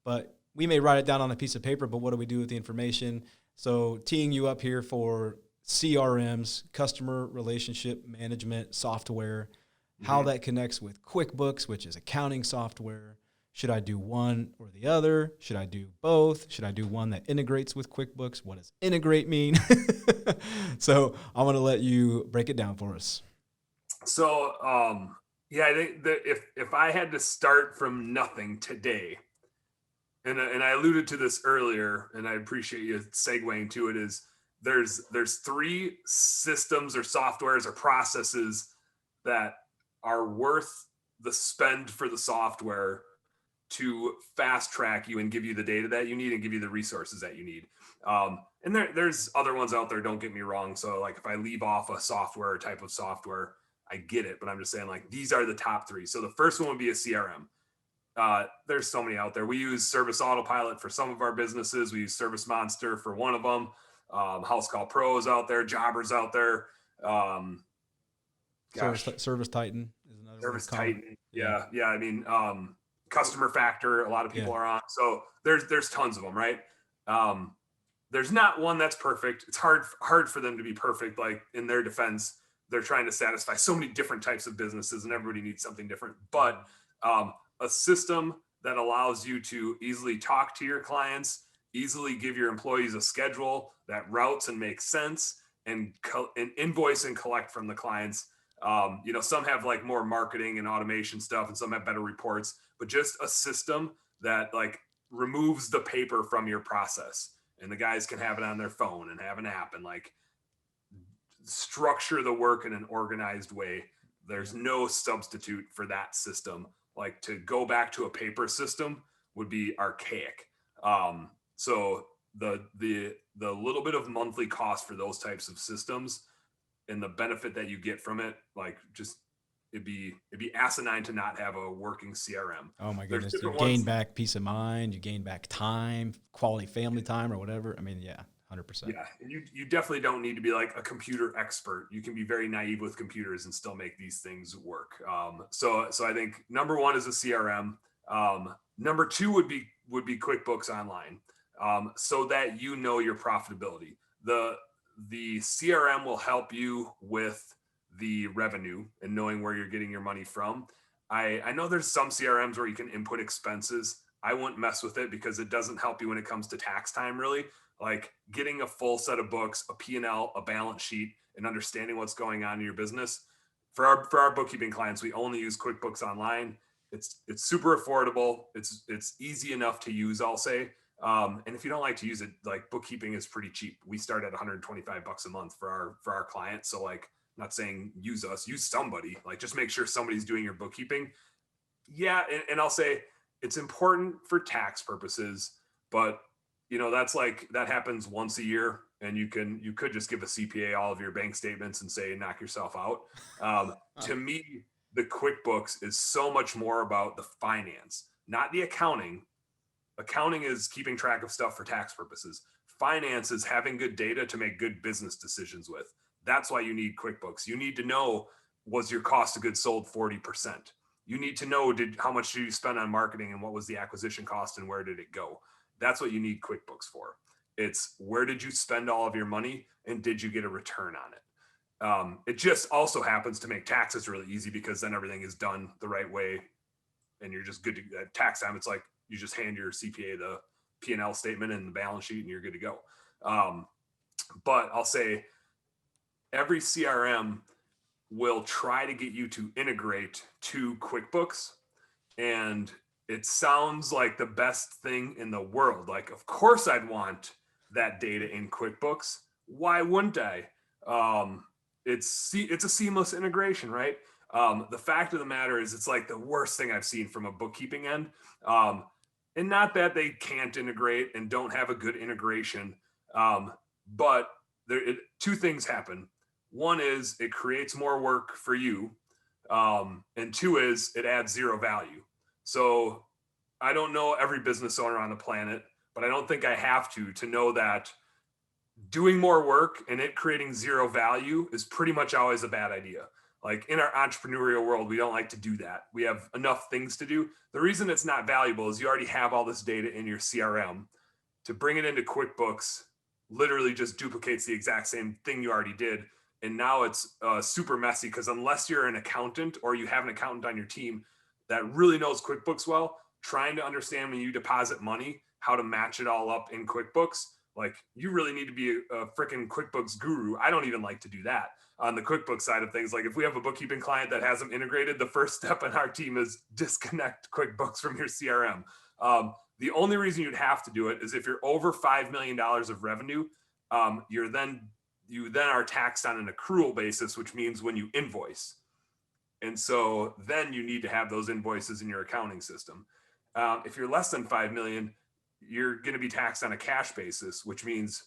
but we may write it down on a piece of paper, but what do we do with the information? So teeing you up here for CRMs, customer relationship management software, how that connects with QuickBooks, which is accounting software. Should I do one or the other? Should I do both? Should I do one that integrates with QuickBooks? What does integrate mean? So I'm going to let you break it down for us. So, I think that if I had to start from nothing today, and I alluded to this earlier, and I appreciate you segueing to it, is there's three systems or softwares or processes that are worth the spend for the software to fast track you and give you the data that you need and give you the resources that you need. And there's other ones out there, don't get me wrong. So, like, if I leave off a software or type of software, I get it, but I'm just saying, like, these are the top three. So the first one would be a CRM. There's so many out there. We use Service Autopilot for some of our businesses. We use Service Monster for one of them. House Call Pros out there, Jobbers out there. Service Titan is another Service one. Titan. Yeah. I mean, Customer Factor, a lot of people are on. So there's tons of them, right? There's not one that's perfect. It's hard for them to be perfect. Like, in their defense, they're trying to satisfy so many different types of businesses, and everybody needs something different. But a system that allows you to easily talk to your clients, easily give your employees a schedule that routes and makes sense, and invoice and collect from the clients. Some have like more marketing and automation stuff, and some have better reports, but just a system that like removes the paper from your process, and the guys can have it on their phone and have an app and like structure the work in an organized way. There's no substitute for that system. Like, to go back to a paper system would be archaic. So the little bit of monthly cost for those types of systems and the benefit that you get from it, like, just it'd be asinine to not have a working CRM. Oh my goodness. You gain back peace of mind, you gain back time, quality family time or whatever. I mean, yeah, 100%. Yeah. And you definitely don't need to be like a computer expert. You can be very naive with computers and still make these things work. So I think number one is a CRM. Number two would be QuickBooks Online, so that you know your profitability. The CRM will help you with the revenue and knowing where you're getting your money from. I know there's some CRMs where you can input expenses. I wouldn't mess with it because it doesn't help you when it comes to tax time, really. Like, getting a full set of books, a P&L, a balance sheet, and understanding what's going on in your business. For our bookkeeping clients, we only use QuickBooks Online. It's super affordable. It's easy enough to use, I'll say. And if you don't like to use it, like, bookkeeping is pretty cheap. We start at $125 a month for our clients. So, like, not saying use us, use somebody. Like, just make sure somebody's doing your bookkeeping. Yeah, and I'll say it's important for tax purposes, but that happens once a year, and you could just give a CPA all of your bank statements and say, knock yourself out. To me, the QuickBooks is so much more about the finance, not the accounting. Accounting is keeping track of stuff for tax purposes. Finance is having good data to make good business decisions with. That's why you need QuickBooks. You need to know, was your cost of goods sold 40%? You need to know, how much did you spend on marketing, and what was the acquisition cost, and where did it go? That's what you need QuickBooks for. It's, where did you spend all of your money, and did you get a return on it? It just also happens to make taxes really easy, because then everything is done the right way, and you're just good to at tax time. It's like you just hand your CPA the P&L statement and the balance sheet, and you're good to go. But I'll say every CRM will try to get you to integrate to QuickBooks, and it sounds like the best thing in the world. Like, of course I'd want that data in QuickBooks. Why wouldn't I? It's a seamless integration, right? The fact of the matter is, it's like the worst thing I've seen from a bookkeeping end. And not that they can't integrate and don't have a good integration, but two things happen. One is it creates more work for you, and two is it adds zero value. So I don't know every business owner on the planet, but I don't think I have to know that doing more work and it creating zero value is pretty much always a bad idea. Like, in our entrepreneurial world, we don't like to do that. We have enough things to do. The reason it's not valuable is you already have all this data in your CRM. To bring it into QuickBooks literally just duplicates the exact same thing you already did. And now it's super messy, because unless you're an accountant or you have an accountant on your team that really knows QuickBooks well, trying to understand when you deposit money, how to match it all up in QuickBooks, like, you really need to be a freaking QuickBooks guru. I don't even like to do that on the QuickBooks side of things. Like, if we have a bookkeeping client that has them integrated, the first step in our team is disconnect QuickBooks from your CRM. The only reason you'd have to do it is if you're over $5 million of revenue, you then are taxed on an accrual basis, which means when you invoice. And so then you need to have those invoices in your accounting system. If you're less than 5 million, you're going to be taxed on a cash basis, which means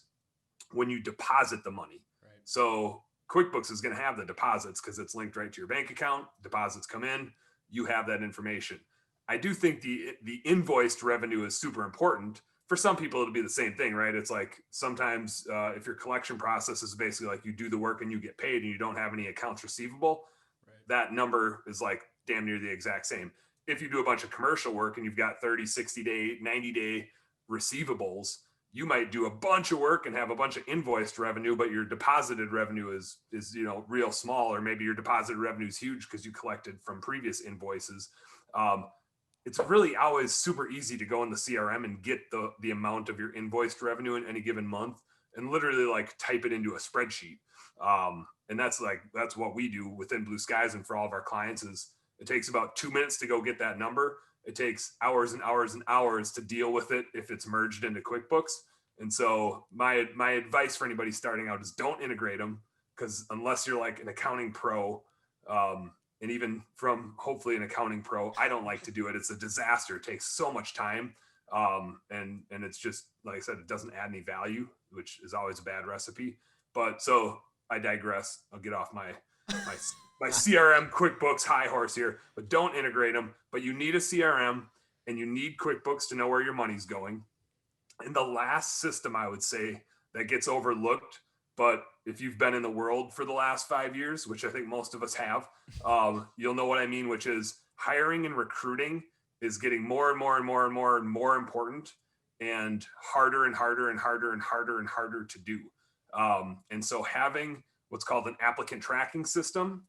when you deposit the money. Right. So QuickBooks is going to have the deposits because it's linked right to your bank account. Deposits come in, you have that information. I do think the invoiced revenue is super important, for some people, it'll be the same thing, right? It's like sometimes if your collection process is basically like you do the work and you get paid and you don't have any accounts receivable, that number is like damn near the exact same. If you do a bunch of commercial work and you've got 30, 60 day, 90 day receivables, you might do a bunch of work and have a bunch of invoiced revenue, but your deposited revenue is real small, or maybe your deposited revenue is huge because you collected from previous invoices. It's really always super easy to go in the CRM and get the amount of your invoiced revenue in any given month and literally like type it into a spreadsheet. And that's what we do within Blue Skies. And for all of our clients, is it takes about 2 minutes to go get that number. It takes hours and hours and hours to deal with it if it's merged into QuickBooks. And so my advice for anybody starting out is don't integrate them, because unless you're like an accounting pro, and even from hopefully an accounting pro, I don't like to do it. It's a disaster. It takes so much time. And it's just, like I said, it doesn't add any value, which is always a bad recipe. But so I digress. I'll get off my CRM QuickBooks high horse here, but don't integrate them. But you need a CRM and you need QuickBooks to know where your money's going. And the last system I would say that gets overlooked, but if you've been in the world for the last 5 years, which I think most of us have, you'll know what I mean, which is hiring and recruiting is getting more and more and more and more and more important, and harder and harder and harder and harder and harder to do. And so having what's called an applicant tracking system,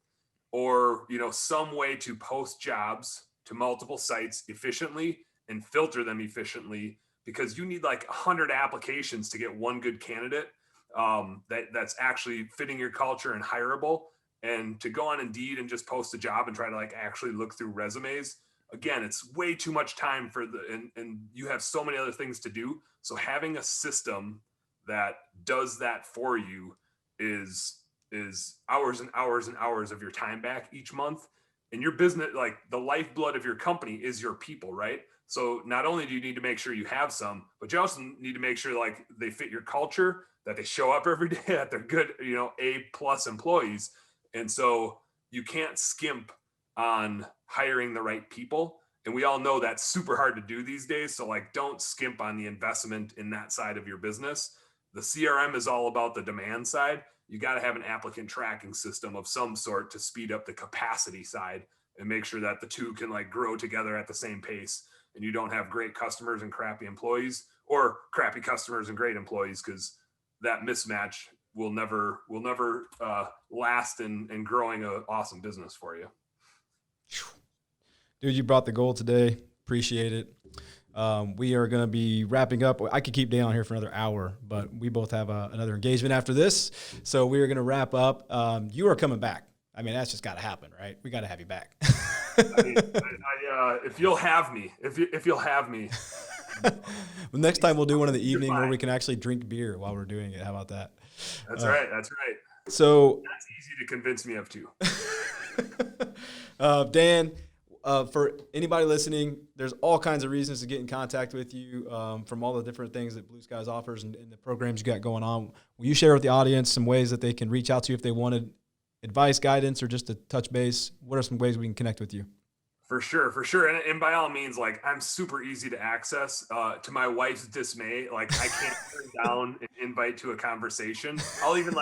or some way to post jobs to multiple sites efficiently and filter them efficiently, because you need like 100 applications to get one good candidate that's actually fitting your culture and hireable. And to go on Indeed and just post a job and try to like actually look through resumes, again, it's way too much time and you have so many other things to do. So having a system that does that for you is hours and hours and hours of your time back each month. And your business, like the lifeblood of your company, is your people, right? So not only do you need to make sure you have some, but you also need to make sure like they fit your culture, that they show up every day, that they're good, A+ employees. And so you can't skimp on hiring the right people. And we all know that's super hard to do these days. So like, don't skimp on the investment in that side of your business. The CRM is all about the demand side. You got to have an applicant tracking system of some sort to speed up the capacity side and make sure that the two can like grow together at the same pace. And you don't have great customers and crappy employees, or crappy customers and great employees, because that mismatch will never last in growing an awesome business for you. Dude, you brought the gold today. Appreciate it. We are going to be wrapping up. I could keep Dan on here for another hour, but we both have another engagement after this. So we are going to wrap up. You are coming back. I mean, that's just got to happen, right? We got to have you back. If you'll have me, if you'll have me. Well, next time we'll do one in the evening where we can actually drink beer while we're doing it. How about that? That's right. That's right. So that's easy to convince me of too. Dan, for anybody listening, there's all kinds of reasons to get in contact with you from all the different things that Blue Skies offers and the programs you got going on. Will you share with the audience some ways that they can reach out to you if they wanted advice, guidance, or just to touch base? What are some ways we can connect with you? For sure. And by all means, like, I'm super easy to access. To my wife's dismay, like, I can't turn down an invite to a conversation. I'll even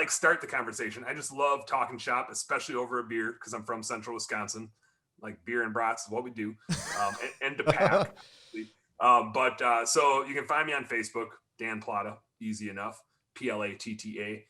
start the conversation. I just love talking shop, especially over a beer, because I'm from Central Wisconsin. Like, beer and brats is what we do, and to pack. So you can find me on Facebook, Dan Platta, easy enough, Platta.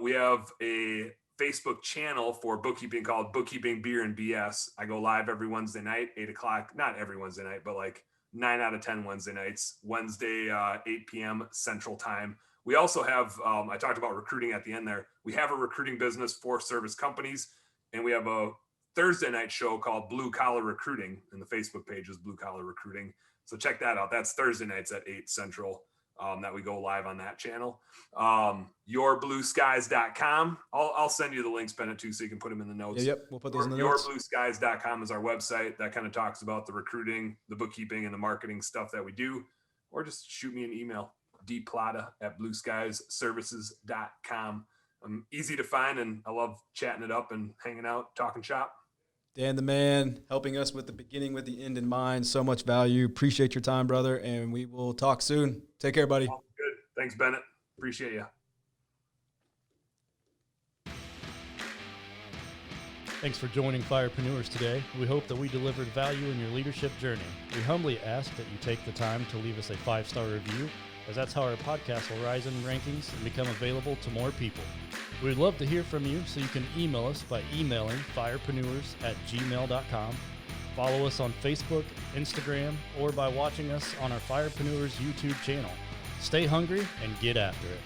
We have a Facebook channel for bookkeeping called Bookkeeping Beer and BS. I go live every Wednesday night, 8:00. Not every Wednesday night, but like 9 out of 10 Wednesday nights. Wednesday, 8 p.m. Central Time. We also have, I talked about recruiting at the end there. We have a recruiting business for service companies, and we have a Thursday night show called Blue Collar Recruiting, and the Facebook page is Blue Collar Recruiting. So check that out. That's Thursday nights at 8 Central. That we go live on that channel. Yourblueskies.com. I'll send you the links, Bennett, too, so you can put them in the notes. Yep. We'll put those in the notes. Yourblueskies.com is our website that kind of talks about the recruiting, the bookkeeping, and the marketing stuff that we do. Or just shoot me an email, dplatta@blueskiesservices.com. I'm easy to find, and I love chatting it up and hanging out, talking shop. Dan the man, helping us with the beginning with the end in mind. So much value. Appreciate your time, brother, and we will talk soon. Take care, buddy. Good. Thanks, Bennett. Appreciate you. Thanks for joining Firepreneurs today. We hope that we delivered value in your leadership journey. We humbly ask that you take the time to leave us a 5-star review, as that's how our podcast will rise in rankings and become available to more people. We would love to hear from you, so you can email us by emailing firepreneurs@gmail.com. Follow us on Facebook, Instagram, or by watching us on our Firepreneurs YouTube channel. Stay hungry and get after it.